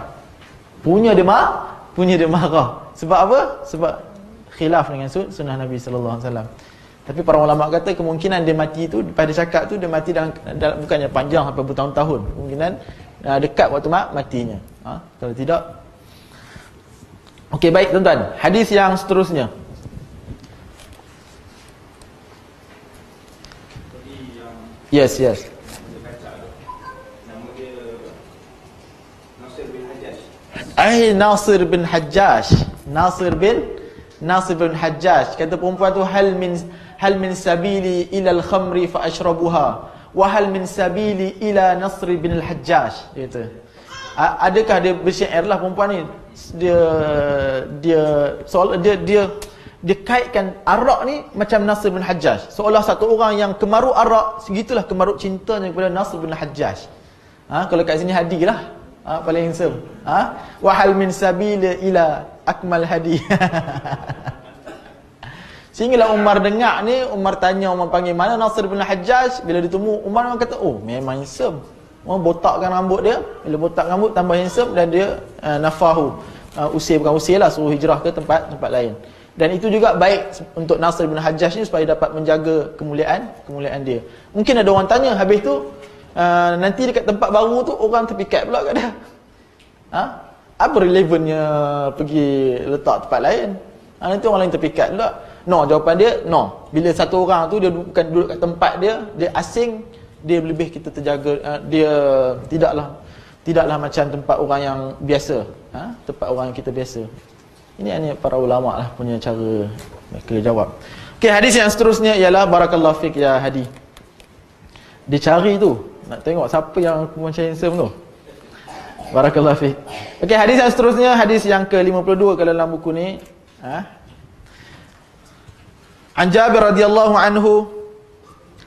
Punya dia marah. Sebab apa? Sebab khilaf dengan sunnah Nabi sallallahu alaihi wasallam. Tapi para ulama kata kemungkinan dia mati tu pada cakap tu dia mati dalam bukannya panjang sampai bertahun-tahun. Kemungkinan dekat waktu matinya. Kalau tidak. Okey, baik tuan-tuan. Hadis yang seterusnya. Yes. Nasir bin Hajjaj. Nasir bin Hajjaj. Kata perempuan tu, hal min sabili ila al-khamri fa ashrabuha wa hal min sabili ila Nasr bin al-Hajjaj. Dia kata, adakah dia bersyair lah perempuan ni. Dia kaitkan arak ni macam Nasr bin Hajjaj. Seolah satu orang yang kemaruk arak, segitulah kemaruk cintanya kepada Nasr bin Hajjaj. Kalau kat sini hadi lah. Paling handsome. Wa hal min sabila ila akmal hadi. Sehinggalah Umar dengar ni, Umar tanya, Umar panggil, mana Nasr bin Hajjaj? Bila ditemu, Umar memang kata, oh memang handsome. Umar botakkan rambut dia. Bila botak rambut tambah handsome, dan dia nafahu. Bukan usir lah, suruh hijrah ke tempat lain. Dan itu juga baik untuk Nasr bin Hajjaj ni supaya dapat menjaga kemuliaan dia. Mungkin ada orang tanya habis tu, nanti dekat tempat baru tu orang terpikat pula kat dia. Apa relevannya pergi letak tempat lain? Nanti orang lain terpikat pula. No, jawapan dia no. Bila satu orang tu dia bukan duduk kat tempat dia asing, dia lebih kita terjaga. Dia tidaklah macam tempat orang yang biasa. Tempat orang yang kita biasa. Ini para ulama lah punya cara mereka jawab. Okey, hadis yang seterusnya ialah barakallahu fik ya Hadi. Dia cari tu, nak tengok siapa yang macam handsome tu. Barakallahu fik. Okey, hadis yang seterusnya, hadis yang ke-52 kalau dalam buku ni. An Jabir radhiyallahu anhu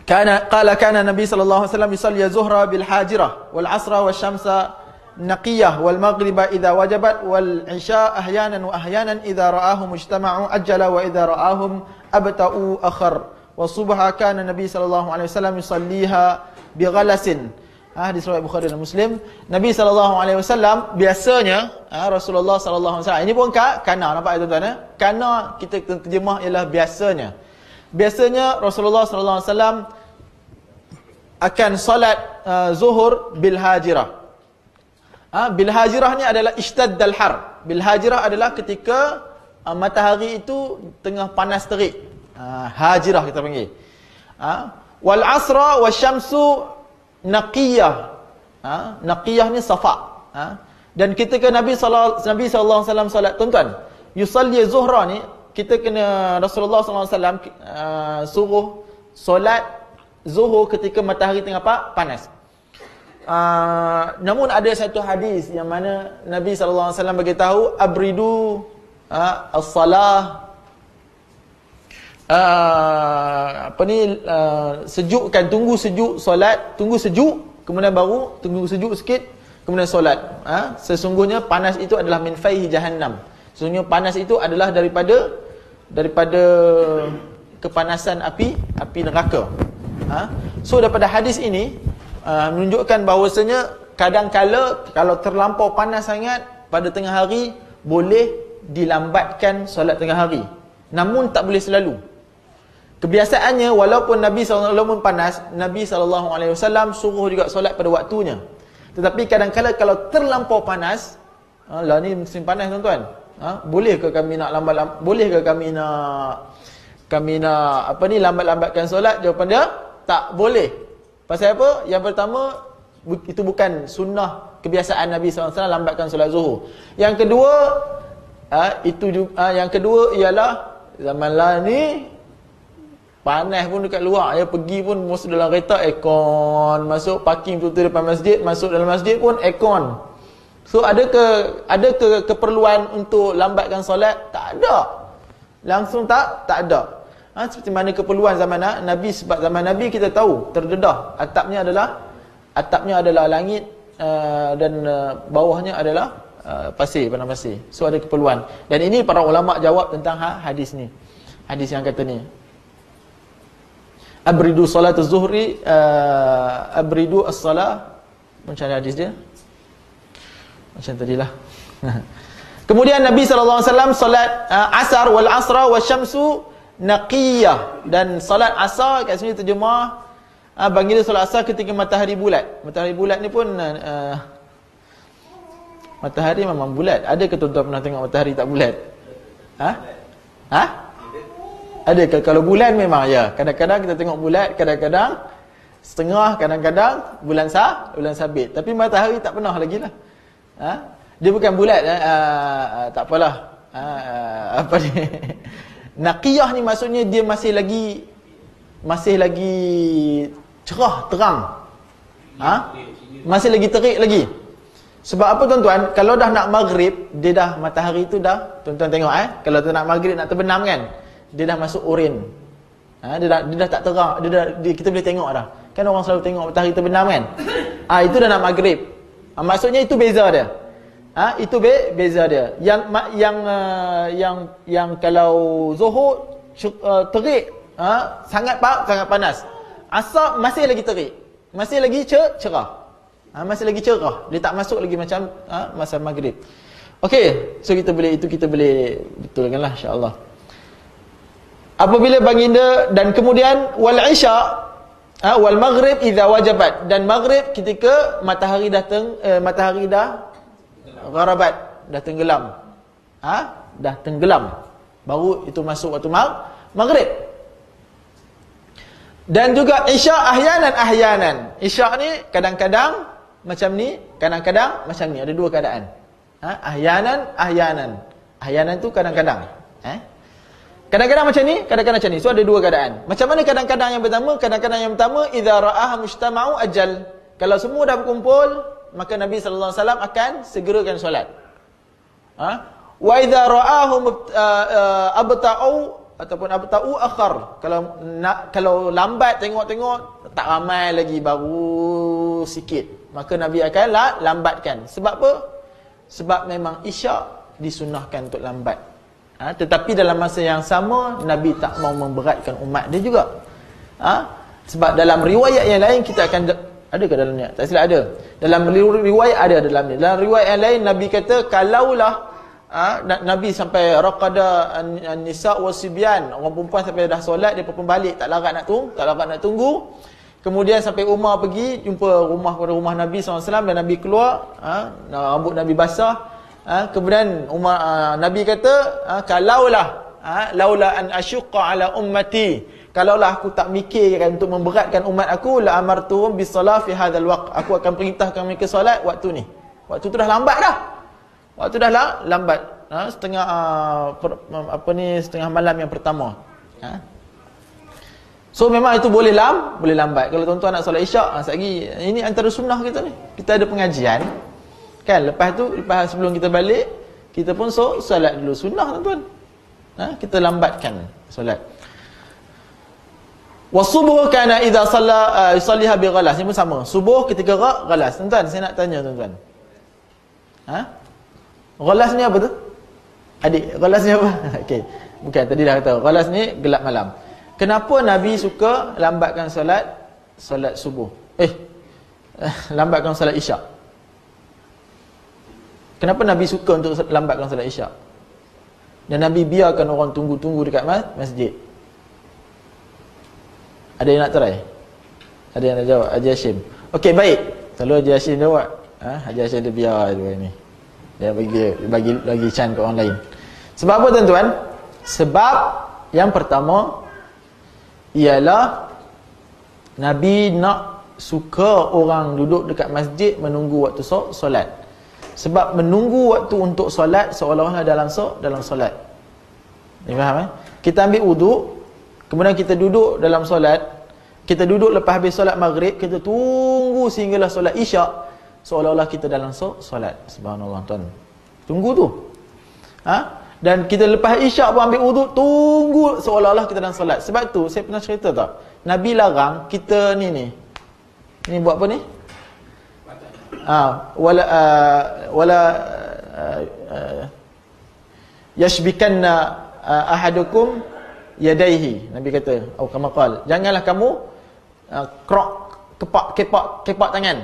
qala kana Nabi sallallahu alaihi wasallam yusalli zuhra bil hajirah wal asra wasyamsa naqiyah wal maghriba idza wajabat wal isya ahyanan wa ahyanan idza ra'ahum mujtama'u ajjala wa idza ra'ahum abta'u akhar wa subha kana Nabi sallallahu alaihi wasallam yusalliha bi ghalasin. Hadis riwayat Bukhari dan Muslim. Nabi sallallahu alaihi wasallam biasanya Rasulullah sallallahu alaihi wasallam, ini pun kana, nampak tuan-tuan kana kita terjemah ialah biasanya. Biasanya Rasulullah sallallahu alaihi wasallam akan solat zuhur bil hajirah. Bil hajirah ni adalah ishtaddal har. Bil hajirah adalah ketika matahari itu tengah panas terik. Hajirah kita panggil. Wal asra wasyamsu naqiyah. Naqiyah ni safa. Dan ketika Nabi sallallahu alaihi wasallam solat, tuan-tuan, yusalli zuhra ni kita kena Rasulullah sallallahu alaihi wasallam suruh solat zuhur ketika matahari tengah panas. Namun ada satu hadis yang mana Nabi sallallahu alaihi wasallam beritahu abridu as-salah, sejukkan, tunggu sejuk solat, tunggu sejuk kemudian baru tunggu sejuk sikit kemudian solat. Sesungguhnya panas itu adalah min faihi jahannam. Sesungguhnya panas itu adalah daripada kepanasan api neraka. So daripada hadis ini menunjukkan bahawasanya kadang-kala kalau terlampau panas sangat pada tengah hari boleh dilambatkan solat tengah hari. Namun tak boleh selalu. Kebiasaannya walaupun Nabi SAW panas, Nabi SAW suruh juga solat pada waktunya. Tetapi kadang-kala kalau terlampau panas, lah ni musim panas tuan-tuan. Bolehkah kami nak lambat-lambatkan solat? Jawapan dia tak boleh. Pasal apa? Yang pertama, itu bukan sunnah kebiasaan Nabi SAW lambatkan solat zuhur. Yang kedua ialah zaman lah ni panas pun dekat luar, pergi pun masuk dalam kereta aircon, masuk parking betul-betul depan masjid, masuk dalam masjid pun aircon. So ada ke keperluan untuk lambatkan solat? Tak ada. Langsung tak ada. Seperti mana keperluan zaman Nabi, sebab zaman Nabi kita tahu terdedah, atapnya adalah langit dan bawahnya adalah pasir, padang pasir. So ada keperluan. Dan ini para ulama jawab tentang hadis ni. Hadis yang kata ni, abridu salatuz zuhri, abridu as-salah. Macam mana hadis dia? Macam tadilah. Kemudian Nabi SAW salat asar wal asra wasyamsu naqiyah. Dan salat asar kat sini terjemah bagi dia salat asar ketika matahari bulat. Matahari bulat ni pun matahari memang bulat. Ada ke tuan-tuan pernah tengok matahari tak bulat? Ada ke? Kalau bulan memang ya. Kadang-kadang kita tengok bulat, kadang-kadang setengah, kadang-kadang bulan sabit. Tapi matahari tak pernah lagi lah. Dia bukan bulat, tak apalah. Apa ni? Naqiyah ni maksudnya dia masih lagi cerah, terang. Masih lagi terik lagi. Sebab apa tuan-tuan? Kalau dah nak maghrib, dia dah matahari tu dah, tuan-tuan tengok kalau tu nak maghrib, nak terbenam kan, dia dah masuk oren. Dia dah tak terang, kita boleh tengok dah. Kan orang selalu tengok matahari terbenam kan? Itu dah nak maghrib. Maksudnya itu beza dia. Itu beza dia. Yang kalau zuhur terik, sangat panas. Asar masih lagi terik, masih lagi cerah. Masih lagi cerah. Dia tak masuk lagi macam masa maghrib. Okey, so kita boleh betulkanlah insya-Allah. Apabila baginda, dan kemudian wal isya wal maghrib idza wajabat, dan maghrib ketika matahari dah gharabat, dah tenggelam. Dah tenggelam, baru itu masuk waktu maghrib. Dan juga isya ahyanan. Isya ni kadang-kadang macam ni, kadang-kadang macam ni. Ada dua keadaan. Ahyanan. Ahyanan tu kadang-kadang. Kadang-kadang macam ni, kadang-kadang macam ni. So ada dua keadaan. Macam mana kadang-kadang yang pertama? Kadang-kadang yang pertama, idza ra'aha mujtama'u ajal. Kalau semua dah berkumpul, maka Nabi sallallahu alaihi wasallam akan segerakan solat. Wa idza ra'ahum abta'u ataupun abta'u akhar. Kalau lambat tengok tak ramai lagi, baru sikit, maka Nabi akan lambatkan. Sebab apa? Sebab memang isyak disunnahkan untuk lambat. Tetapi dalam masa yang sama, Nabi tak mau memberatkan umat dia juga. Sebab dalam riwayat yang lain kita akan ada ke dalamnya? Tak silap ada. Dalam riwayat ada dalam ni. Dalam riwayat yang lain Nabi kata kalaulah Nabi sampai raqada an-nisa wasibyan, orang perempuan sampai dah solat dia pun balik, tak larat nak tunggu. Kemudian sampai Umar pergi jumpa rumah Nabi SAW, dan Nabi keluar, rambut Nabi basah. Kemudian Nabi kata kalaulah laula an asyqa ala ummati, kalaulah aku tak mikirkan untuk memberatkan umat aku, la amartuhum bis salah fi hadzal waqt, aku akan perintahkan mereka solat waktu ni. Waktu tu dah lambat dah. Setengah malam yang pertama. So memang itu boleh lambat. Kalau tuan-tuan nak solat isyak, lagi ini antara sunnah kita ni. Kita ada pengajian kan, lepas sebelum kita balik, kita pun solat dulu sunnah tuan-tuan. Kita lambatkan solat. Wasubuh kana idza salla yusalliha bi ghalas. Ini pun sama. Subuh ketika ghalas. Tuan-tuan, saya nak tanya tuan-tuan. Ghalas ni apa tu? Adik, ghalas ni apa? Okey. Bukan, tadi dah kata. Ghalas ni gelap malam. Kenapa Nabi suka lambatkan solat subuh? Lambatkan solat isyak. Kenapa Nabi suka untuk lambatkan solat isyak? Dan Nabi biarkan orang tunggu-tunggu dekat masjid. Ada yang nak try? Ada yang nak jawab? Haji Hashim. Okey, baik. Kalau Haji Hashim jawab, Haji Hashim dia biar dua ni. Dia bagi chance ke orang lain. Sebab apa tuan-tuan? Sebab yang pertama ialah Nabi nak suka orang duduk dekat masjid menunggu waktu solat. Sebab menunggu waktu untuk solat seolah-olah dalam solat. Ni faham? Kita ambil wuduk, kemudian kita duduk dalam solat. Kita duduk lepas habis solat maghrib, kita tunggu sehinggalah solat isyak, seolah-olah kita dalam solat. Subhanallah tuan. Tunggu tu. Dan kita lepas isyak pun ambil wuduk, tunggu seolah-olah kita dalam solat. Sebab tu saya pernah cerita tak, Nabi larang kita ni buat apa ni? Wala yashbikanna ahadukum yadaihi. Nabi kata, atau kama qala, janganlah kamu kepak tangan.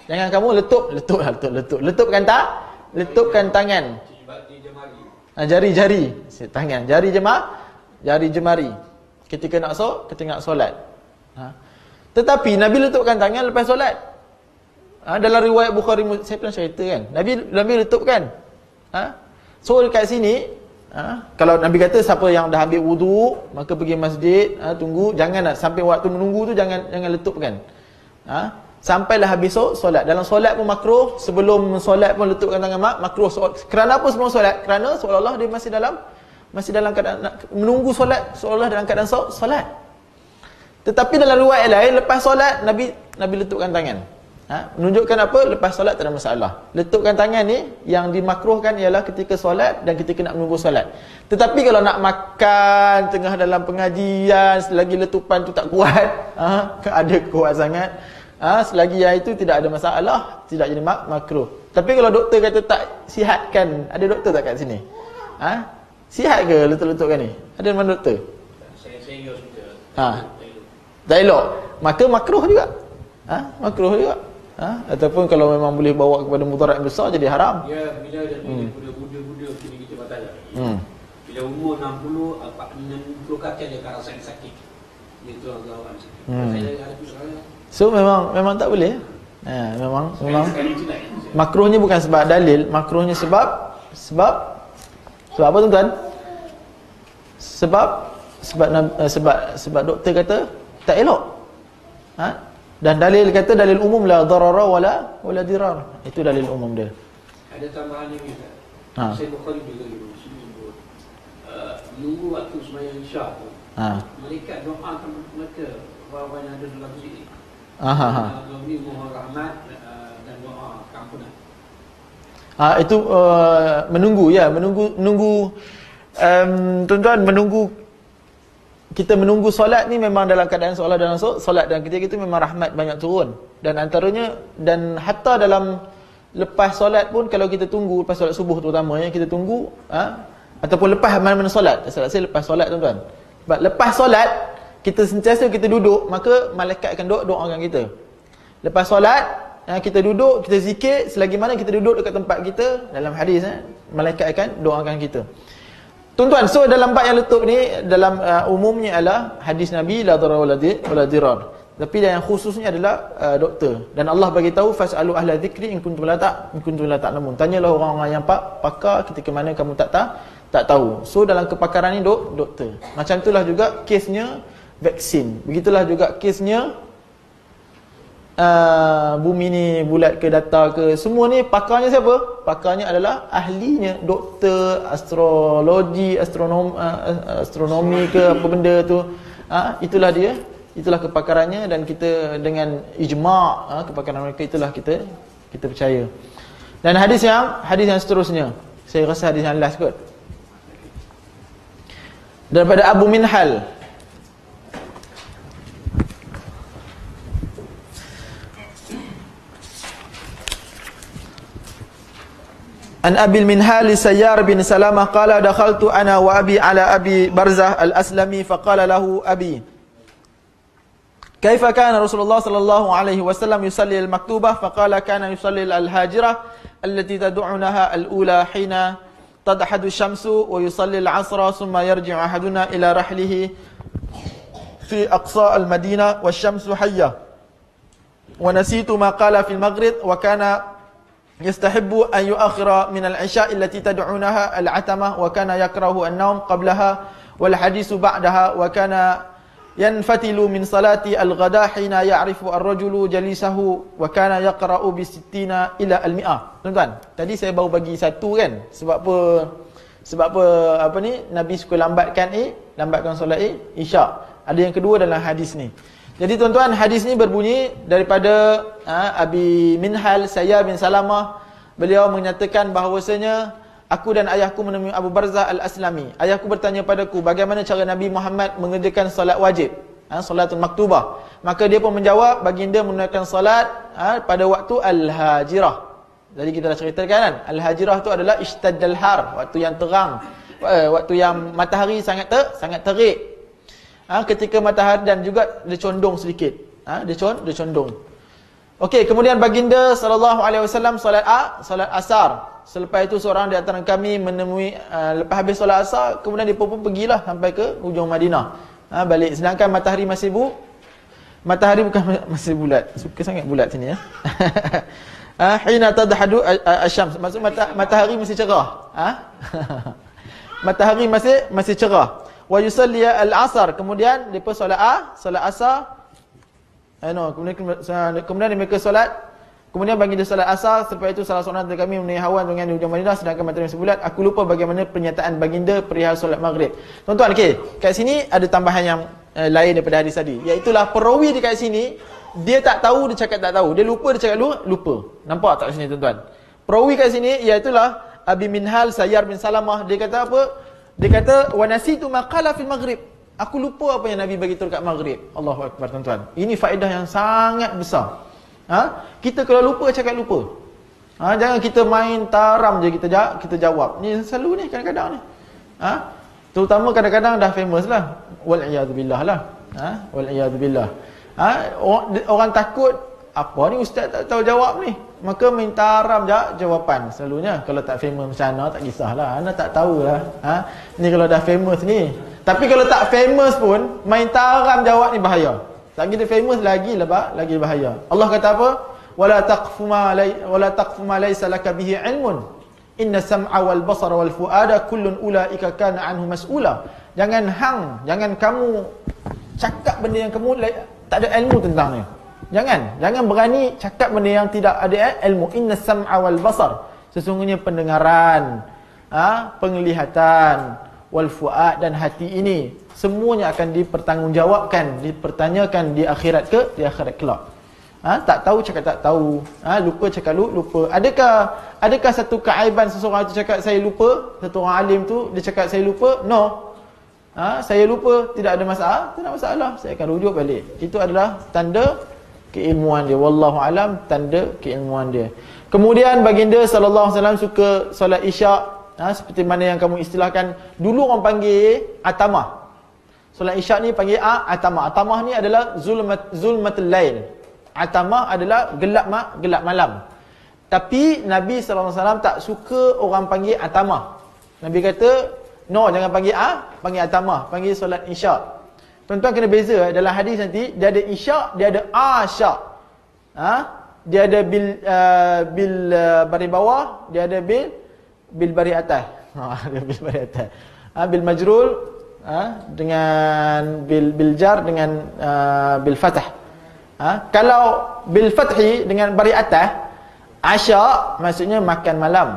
Jangan kamu letupkan tangan. Jari-jari tangan, jari jemari ketika nak solat. Tetapi Nabi letupkan tangan lepas solat. Dalam riwayat Bukhari, saya pernah cerita kan, Nabi letupkan. So dekat sini, kalau Nabi kata siapa yang dah ambil wudu, maka pergi masjid, tunggu, jangan sampai waktu menunggu tu jangan letupkan. Sampailah habis solat. Dalam solat pun makruh, sebelum solat pun letupkan tangan makruh. Kerana apa sebelum solat? Kerana seolah-olah dia masih dalam keadaan menunggu solat, seolah dalam keadaan solat. Tetapi dalam riwayat lain, lepas solat Nabi letupkan tangan. Menunjukkan apa? Lepas solat tak ada masalah. Letupkan tangan ni yang dimakruhkan ialah ketika solat dan ketika nak menunggu solat. Tetapi kalau nak makan tengah dalam pengajian, selagi letupan tu tak kuat, ada kuat sangat, selagi yang itu tidak ada masalah, tidak jadi makruh. Tapi kalau doktor kata tak sihatkan, ada doktor tak kat sini? Sihat ke letup-letupkan ni? Ada mana doktor? Saya suka. Tak elok. Maka makruh juga. Makruh juga. Ataupun kalau memang boleh bawa kepada mudarat yang besar, jadi haram. Ya, bila dah buda-buda kini kita batal. Bila umur 60 kata dia akan rasa sakit. Itu agak sakit. Saya ada persoalan. So memang tak boleh. Memang makruhnya bukan sebab dalil, makruhnya sebab apa tuan-tuan? Sebab doktor kata tak elok. Dan dalil kata, dalil umum la darara wala dirar. Itu dalil umum dia. Ada tambahan lagi tak? Saya Bukhari juga sebut menunggu waktu sembahyang Isyak tu. Malaikat doakan mereka bahawa yang ada dalam masjid ni. Ini mohon rahmat dan doa keampunan. Itu menunggu tuan-tuan, kita menunggu solat ni memang dalam keadaan seolah dalam solat, dan ketika itu memang rahmat banyak turun. Dan antaranya, dan hatta dalam lepas solat pun, kalau kita tunggu lepas solat subuh terutamanya, kita tunggu ataupun lepas mana-mana solat, saya lepas solat tuan-tuan, lepas solat kita sentiasa kita duduk, maka malaikat akan doakan kita. Lepas solat kita duduk, kita zikir, selagi mana kita duduk dekat tempat kita, dalam hadis malaikat akan doakan kita. Tuan-tuan, so dalam bab yang letup ni, dalam umumnya adalah hadis Nabi la darar wala dirar. Tapi yang khususnya adalah doktor. Dan Allah bagi tahu fasalu ahla dzikri in kuntum la ta'lamun. Tanyalah orang-orang yang pakar ketika mana kamu tak tahu. So dalam kepakaran ni doktor. Macam itulah juga kesnya vaksin. Begitulah juga kesnya bumi ni bulat ke datar ke, semua ni pakarnya siapa? Pakarnya adalah ahlinya, doktor, astrologi, astronomi ke apa benda tu. Itulah dia, itulah kepakarannya, dan kita dengan ijma' kepakaran mereka, itulah kita percaya. Dan hadis yang seterusnya, saya rasa hadis yang last kot, daripada Abu Minhal, An Abil Minhal Sayyar bin Salamah qala dakhaltu ana wa abi ala Abi Barzah al-Aslami faqala lahu abi kaifa kana Rasulullah sallallahu alaihi wasallam yusalli al-maktubah faqala kana yusalli al-hajirah allati tad'unaha al-ula hina tadhhadu asy-syamsu wa yusalli al-'asra thumma yarji'u ahaduna ila rahlihi fi aqsa al-Madinah wasyamsu hayya wa nasitu ma qala fi al-maghrib wa kana يستحب أن يؤخر من العشاء التي تدعونها العتمة وكان يكره النوم قبلها والحديث بعدها وكان ينفتل من صلاة الغداء حين يعرف الرجل جليسه وكان يقرأ ب60 إلى 100. Tuan-tuan, tadi saya baru bagi satu kan, sebab apa ni, Nabi suka lambatkan solat Isyak. Ada yang kedua dalam hadis ni. Jadi tuan-tuan, hadis ni berbunyi daripada Abi Minhal Sayyar bin Salamah. Beliau menyatakan bahawasanya aku dan ayahku menemui Abu Barzah al-Aslami. Ayahku bertanya padaku bagaimana cara Nabi Muhammad mengerjakan solat wajib, solatul maktubah. Maka dia pun menjawab baginda menunaikan solat pada waktu al-hajirah. Jadi kita dah ceritakan kan, al-hajirah tu adalah ishtaddal har, waktu yang terang, waktu yang matahari sangat terik. Ketika matahari dan juga dia condong sedikit. Dia condong. Okey, kemudian baginda sallallahu alaihi wasallam solat asar. Selepas itu seorang di antara kami menemui lepas habis solat asar, kemudian dia pun pergilah sampai ke hujung Madinah. Balik, sedangkan matahari matahari bukan masih bulat. Suka sangat bulat sini ya. Hina tadhadu asyams, maksud matahari masih cerah. Matahari masih cerah. Wa yusalli al-asr, kemudian depa solat asar. Kemudian mereka solat, kemudian baginda solat asar. Selepas itu salah seorang dari kami menaik hawan dengan di hujung Madinah, sedangkan matahari masih bulat. Aku lupa bagaimana pernyataan baginda perihal solat maghrib. Tuan-tuan, okey, kat sini ada tambahan yang lain daripada hadis tadi, iaitu perawi dekat sini dia tak tahu, dia cakap tak tahu. Dia lupa, dia cakap lupa. Nampak tak sini tuan-tuan? Perawi kat sini iaitu Abi Minhal Sayyar bin Salamah. Dia kata apa? Dia kata wa nasitu ma qala fil maghrib. Aku lupa apa yang Nabi bagi tahu kat maghrib. Allahu akbar tuan-tuan. Ini faedah yang sangat besar. Kita kalau lupa cakap lupa. Jangan kita main taram je kita jawab. Ni selalu ni kadang-kadang ni. Terutama kadang-kadang dah famous lah. Wal iyad billah lah. Wal iyad billah. Orang takut, apa ni ustaz tak tahu jawab ni, maka minta haram jawapan selalunya. Kalau tak famous macam mana tak kisahlah, anda tak tahulah. Ni kalau dah famous ni. Tapi kalau tak famous pun main haram jawab ni bahaya. Lagi dia famous lagi bahaya. Allah kata apa? Wala taqfu ma laysa laka bihi ilmun. Inna sam'a wal basara wal fuada kullun ulaika kana anhu mas'ula. Jangan kamu cakap benda yang kamu tak ada ilmu tentangnya. Jangan berani cakap benda yang tidak ada ilmu. Inna sam'a wal basar, sesungguhnya pendengaran, penglihatan, wal fuad, dan hati ini semuanya akan dipertanggungjawabkan, dipertanyakan di akhirat kelak. Tak tahu cakap tak tahu, lupa cakap lupa. Adakah satu keaiban seseorang itu cakap saya lupa? Satu orang alim tu dia cakap saya lupa? No. Saya lupa, tidak ada masalah, tidak ada masalah, saya akan rujuk balik. Itu adalah tanda keilmuan dia. Wallahu alam, tanda keilmuan dia. Kemudian baginda sallallahu alaihi wasallam suka solat isyak, seperti mana yang kamu istilahkan. Dulu orang panggil atamah. Solat isyak ni panggil atamah. Atamah ni adalah zulmatul lail. Atamah adalah gelap malam. Tapi Nabi sallallahu alaihi wasallam tak suka orang panggil atamah. Nabi kata, no, jangan panggil atamah, panggil solat isyak. Tuan-tuan kena beza dalam hadis nanti, dia ada isyak, dia ada asyak. Dia ada bil baris bawah, dia ada bil baris atas. Ada bil baris atas. Bil majrul dengan bil jar dengan bil fathah. Kalau bil fathi dengan baris atas, asyak maksudnya makan malam.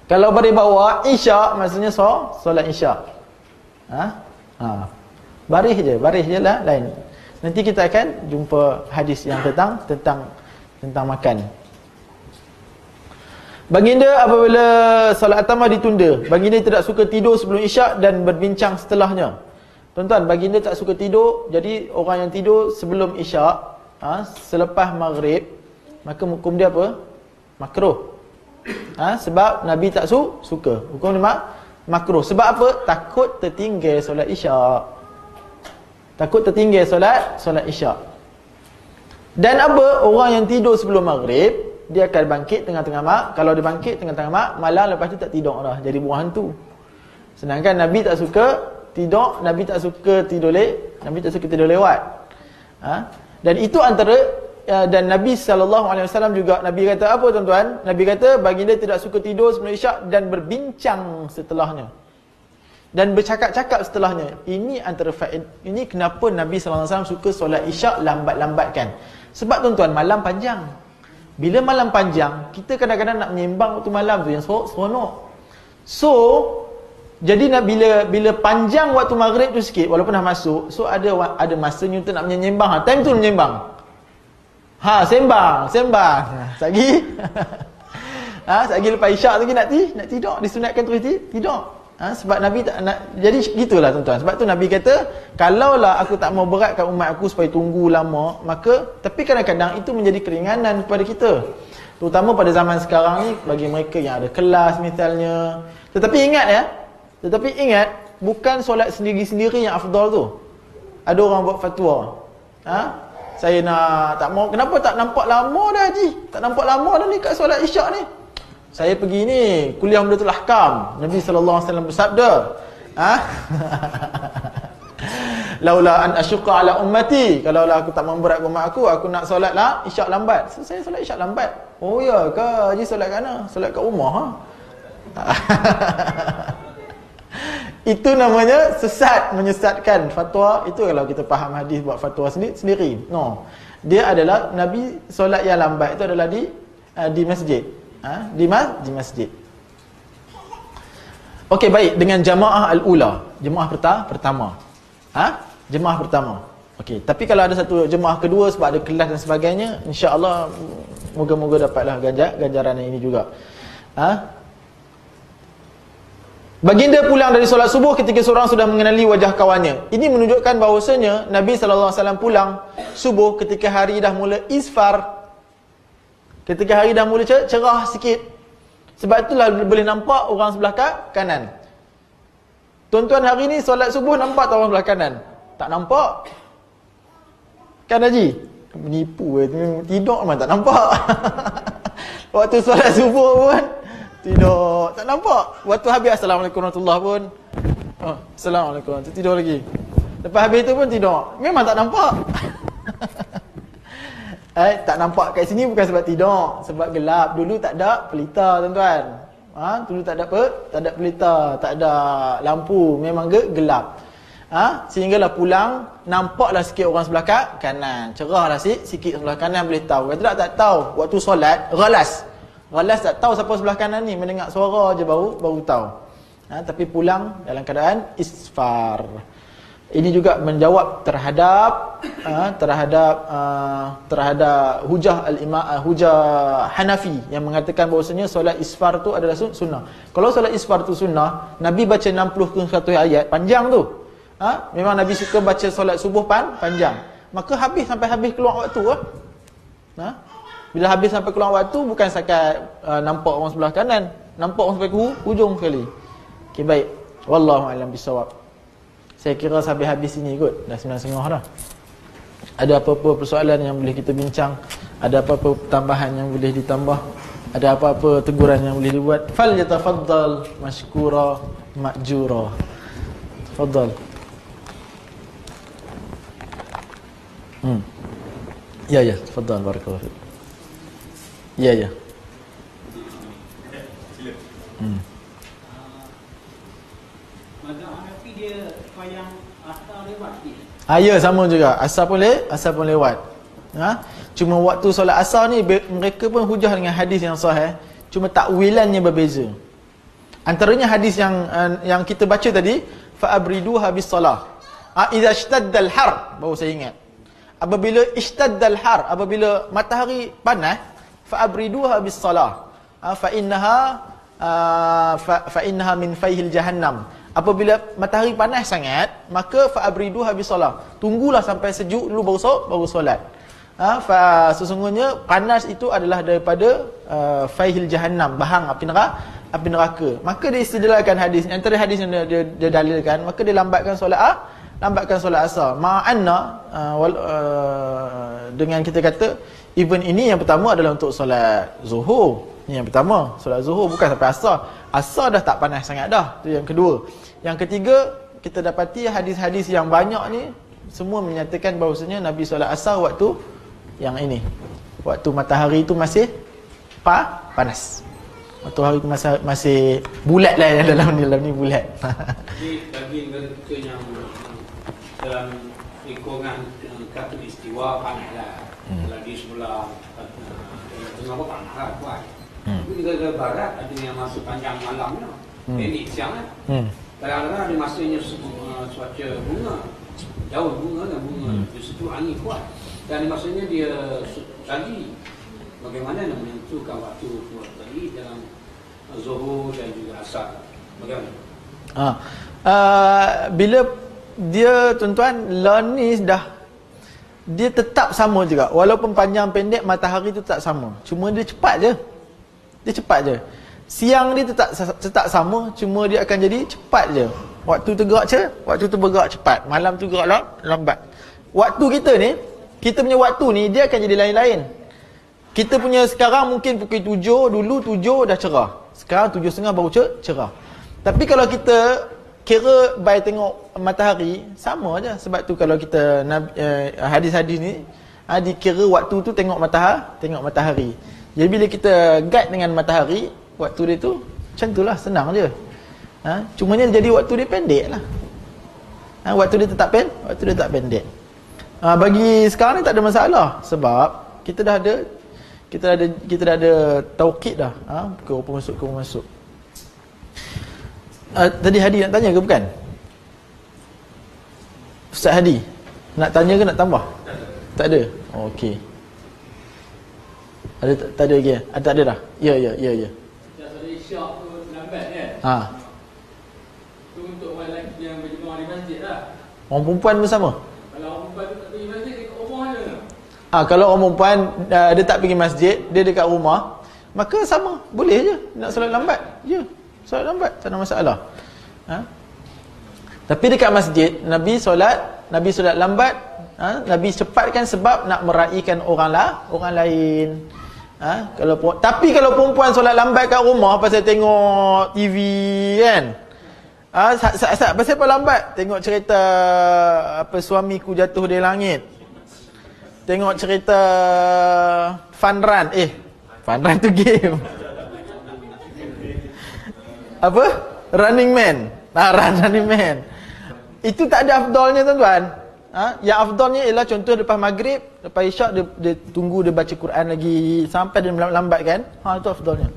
Kalau baris bawah, isyak maksudnya solat isyak. Baris je lah lain. Nanti kita akan jumpa hadis yang tentang makan. Baginda apabila solat atamah ditunda, baginda tidak suka tidur sebelum isyak dan berbincang setelahnya. Tuan-tuan, baginda tak suka tidur. Jadi orang yang tidur sebelum isyak, selepas maghrib, maka hukum dia apa? Makruh. Sebab Nabi tak suka. Hukum dia makruh. Sebab apa? Takut tertinggal solat isyak. Takut tertinggal solat isyak. Dan apa? Orang yang tidur sebelum maghrib, dia akan bangkit tengah-tengah kalau dia bangkit tengah-tengah malam, lepas tu tak tidur dah, jadi buah hantu. Sedangkan Nabi tak suka tidur, Nabi tak suka tidur lewat. Dan itu antara dan Nabi SAW juga, Nabi kata apa tuan-tuan? Nabi kata baginda tidak suka tidur sebelum isyak dan berbincang setelahnya, dan bercakap-cakap setelahnya. Ini antara ini kenapa Nabi SAW suka solat isyak lambat-lambatkan. Sebab tuan-tuan, malam panjang. Bila malam panjang, kita kadang-kadang nak menyembang waktu malam tu yang seronok. So jadi bila panjang waktu maghrib tu sikit, walaupun dah masuk, so ada masanya untuk nak menyembang. Time tu menyembang. Sembang. Sagi. Sagi lepas isyak lagi nak tidur, disunatkan terus tidur. Sebab Nabi tak nak. Jadi gitulah tuan-tuan. Sebab tu Nabi kata, kalaulah aku tak mau beratkan umat aku supaya tunggu lama, maka, tapi kadang-kadang itu menjadi keringanan kepada kita. Terutama pada zaman sekarang ni, bagi mereka yang ada kelas misalnya. Tetapi ingat, bukan solat sendiri-sendiri yang afdal tu. Ada orang buat fatwa, saya nak, tak mau, kenapa tak nampak lama dah Haji? Tak nampak lama dah ni kat solat isyak ni. Saya pergi ni kuliah Umdatul Ahkam. Nabi SAW bersabda, laula an asyqa ala ummati, kalaulah aku tak memberat umat aku nak solat lah isyak lambat. So, saya solat isyak lambat. Oh ya ke Haji, solat kat mana? Solat kat rumah Itu namanya sesat, menyesatkan fatwa. Itu kalau kita faham hadis buat fatwa sendiri. No. Dia adalah Nabi solat yang lambat itu adalah di masjid. Di masjid. Okey, baik, dengan jamaah al-ula, jemaah pertama. Jemaah pertama. Okey, tapi kalau ada satu jemaah kedua sebab ada kelas dan sebagainya, insya-Allah moga-moga dapatlah ganjaran ini juga. Baginda pulang dari solat subuh ketika seorang sudah mengenali wajah kawannya. Ini menunjukkan bahawasanya Nabi SAW pulang subuh ketika hari dah mula isfar. Ketika hari dah mula cerah sikit. Sebab itulah boleh nampak orang sebelah kanan. Tuan-tuan hari ni solat subuh nampak tak orang sebelah kanan? Tak nampak. Kan Haji? Menipu tidur memang tak nampak. Waktu solat subuh pun tidur, tak nampak. Waktu habis Assalamualaikum warahmatullahi pun Assalamualaikum, tidur lagi. Lepas habis tu pun tidur. Memang tak nampak. Tak nampak kat sini bukan sebab tidur, sebab gelap. Dulu tak ada pelita tuan-tuan. Dulu tak ada apa? Tak ada pelita, tak ada lampu, memang gelap. Sehinggalah pulang, nampaklah sikit orang sebelah kanan. Cerahlah sikit sebelah kanan, boleh tahu. Kalau tak tahu, waktu solat Ghalas tak tahu siapa sebelah kanan ni, mendengar suara je baru tahu. Tapi pulang dalam keadaan isfar. Ini juga menjawab terhadap hujah Hanafi yang mengatakan bahawasanya solat isfar tu adalah sunnah. Kalau solat isfar tu sunnah, Nabi baca 60 ke 100 ayat panjang tu. Memang Nabi suka baca solat subuh panjang. Maka sampai habis keluar waktu Bila habis sampai keluar waktu, bukan setakat nampak orang sebelah kanan, nampak orang sampai ke hujung sekali. Okey, baik. Wallahu a'lam bisawab. Saya kira sampai habis ini kot. Dah 9.30 dah. Ada apa-apa persoalan yang boleh kita bincang? Ada apa-apa tambahan yang boleh ditambah? Ada apa-apa teguran yang boleh dibuat? Fal yatafaddal mashkura ma'jura. Tafadhal. Ya, tafadhal, barakallahu fiik. Ya. Mazhab Hanafi dia semayang asar lewat ni. Ya, sama juga. Asar pun lewat. Cuma waktu solat asar ni mereka pun hujah dengan hadis yang sahih, cuma takwilannya berbeza. Antaranya hadis yang kita baca tadi, fa abriduha bis salah. Idza ishtaddal har, baru saya ingat. Apabila ishtaddal har, apabila matahari panas, fa abriduha bis salah. Fa innaha min faihil jahannam. Apabila matahari panas sangat, maka fa abriduha bis salah. Tunggulah sampai sejuk dulu baru solat. Sesungguhnya panas itu adalah daripada faihil jahannam, bahang api neraka. Maka dia istidlalkan hadis, antara hadis yang dia dalilkan, maka dia lambatkan solat asar. Ma'anna dengan kita kata even ini yang pertama adalah untuk solat zuhur. Ini yang pertama, solat zuhur, bukan sampai asar. Asar dah tak panas sangat dah. Itu yang kedua. Yang ketiga, kita dapati hadis-hadis yang banyak ni semua menyatakan bahawasanya Nabi solat asar waktu yang ini, waktu matahari itu masih panas. Waktu hari itu masih bulat lah, yang dalam ni bulat. Jadi bagi mereka yang dalam lingkungan khatulistiwa panas lah. Lagi sebelah tengah panas lah kuat. Tapi negara barat ada yang masuk panjang malam ni. Ini siang kan. Kadang-kadang ada masanya cuaca bunga, daun bunga dan bunga. Di situ angin kuat. Dan masanya dia pagi. Bagaimana nak menentukan waktu kuat tadi dalam zuhur dan juga asar? Bagaimana? Bila dia tuan-tuan ni dah dia tetap sama juga. Walaupun panjang pendek, matahari tu tetap sama. Cuma dia cepat je. Dia cepat je. Siang dia tetap sama, cuma dia akan jadi cepat je. Waktu tu gerak waktu tu bergerak cepat. Malam tu gerak lambat. Waktu kita ni, kita punya waktu ni dia akan jadi lain-lain. Kita punya sekarang mungkin pukul 7, dulu 7 dah cerah. Sekarang 7.30 baru cerah. Tapi kalau kita kira by tengok matahari, sama aja. Sebab tu kalau kita hadis-hadis ni dikira waktu tu tengok matahari. Jadi bila kita guide dengan matahari, waktu dia tu macam tu lah, senang je. Cumanya jadi waktu dia pendek lah. Waktu dia tetap pendek. Bagi sekarang ni tak ada masalah, sebab kita dah ada tauqid dah. Pukul masuk. Tadi Hadi nak tanya ke bukan? Ustaz Hadi nak tanya ke nak tambah? Tak ada. Oh, okey. Ada tak ada lagi? Tak ada dah. Ya. Dah ada isyak tu lambat kan? Tu untuk orang lelaki yang berjemaah di masjid lah. Orang perempuan bersama? Kalau orang perempuan tu tak pergi masjid, dekat rumah je. Kalau orang perempuan dia tak pergi masjid, dia dekat rumah, maka sama, boleh je nak solat lambat. Ya, solat lambat tak ada masalah. Tapi dekat masjid Nabi solat lambat, Nabi cepatkan sebab nak meraihkan orang lain. Tapi kalau perempuan solat lambat kat rumah pasal tengok TV kan, pasal apa lambat? Tengok cerita apa suamiku jatuh dari langit, tengok cerita Fun Run. Fun Run tu game. Apa? Running Man. Running Man. Itu tak ada afdalnya tuan-tuan. Yang afdalnya ialah contoh lepas maghrib, lepas isyak dia tunggu dia baca Quran lagi sampai dia lambat kan. Itu afdalnya.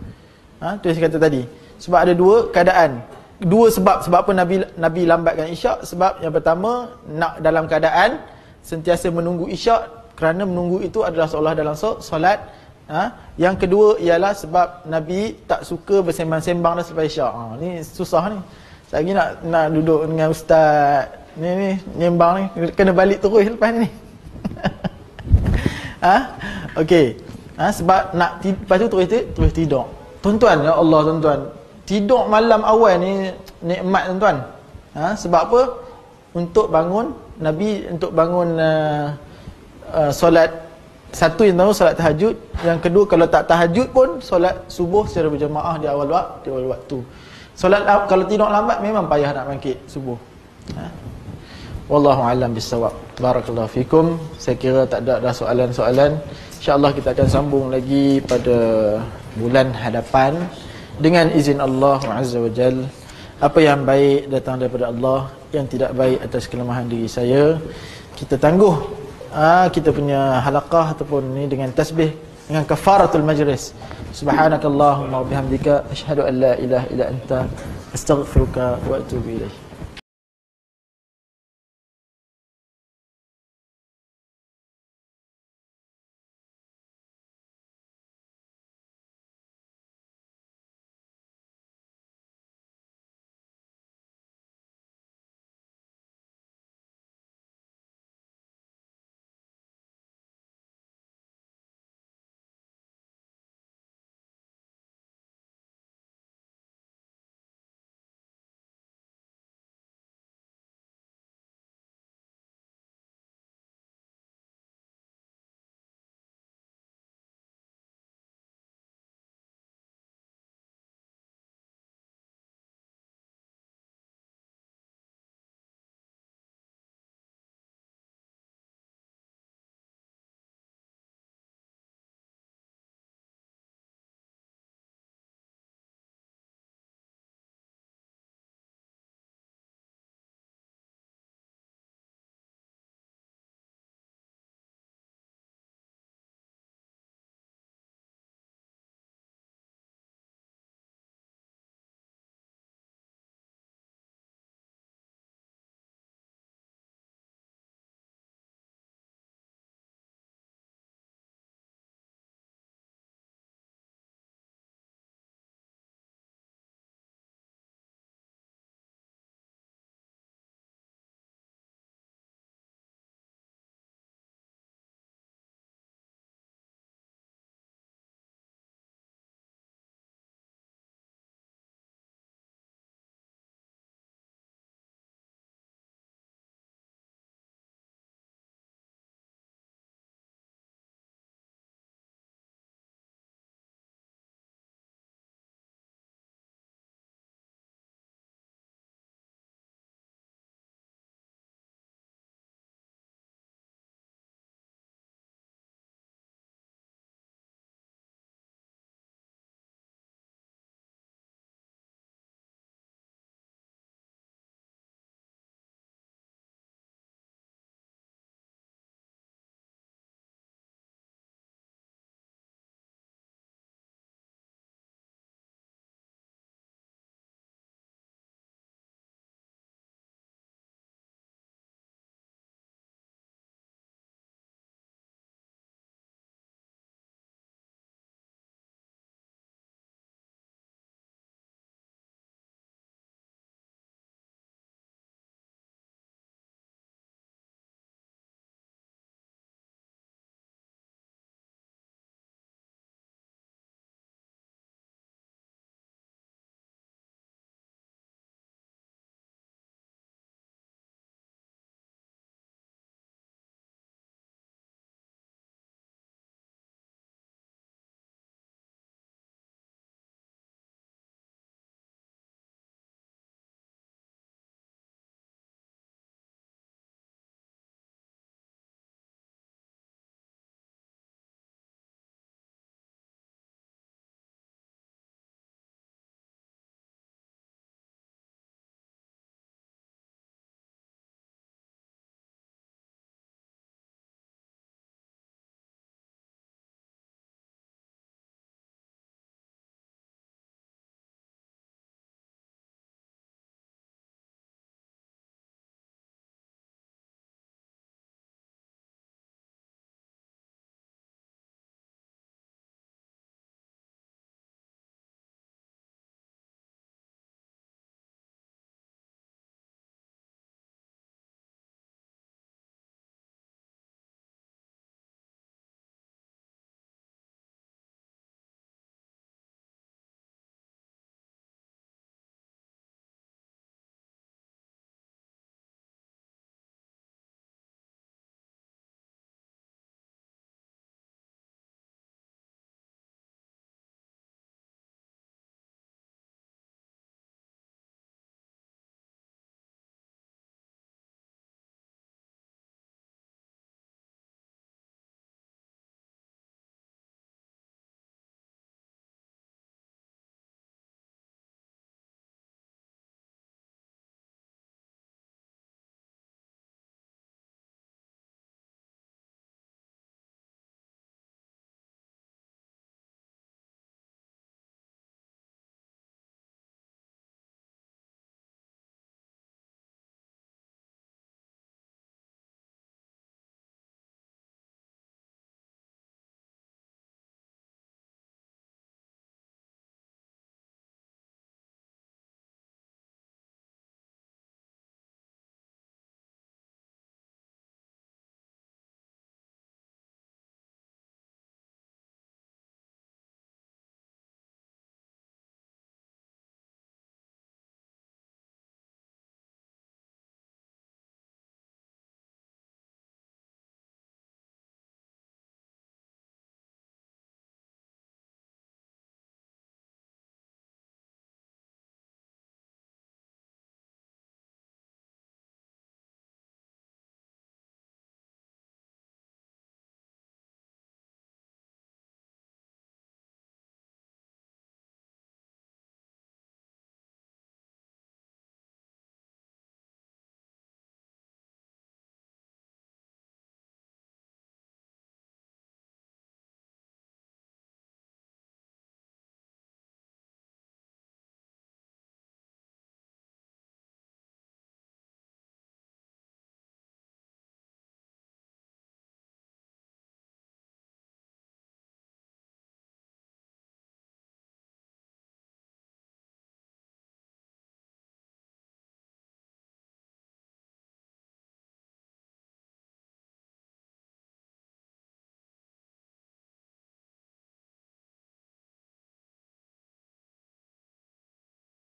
Tu yang saya kata tadi. Sebab ada dua keadaan. Dua sebab apa Nabi lambatkan isyak. Sebab yang pertama, nak dalam keadaan sentiasa menunggu isyak, kerana menunggu itu adalah seolah dalam solat. Yang kedua ialah sebab Nabi tak suka bersembang-sembang dah selepas isyak. Ni susah ni. Lagi nak duduk dengan ustaz ni nyembang ni, kena balik terus lepas ni. Okey. Sebab nak lepas tu terus tidur. Tuan-tuan, ya Allah tuan-tuan, tidur malam awal ni nikmat tuan-tuan. Sebab apa? Untuk bangun Nabi, untuk bangun solat. Satu yang tahu solat tahajud, yang kedua kalau tak tahajud pun solat subuh secara berjemaah di awal waktu. Solat kalau tidur lambat memang payah nak bangkit subuh. Wallahu a'lam bissawab. Barakallahu fikum. Saya kira tak ada dah soalan-soalan. Insya-Allah kita akan sambung lagi pada bulan hadapan dengan izin Allah Azza wa Jal. Apa yang baik datang daripada Allah, yang tidak baik atas kelemahan diri saya. Kita tangguh kita punya halaqah ataupun ni dengan tasbih, dengan kafaratul majlis. Subhanakallahumma wa bihamdika asyhadu an la ilaha illa anta astaghfiruka wa atubu ilaik.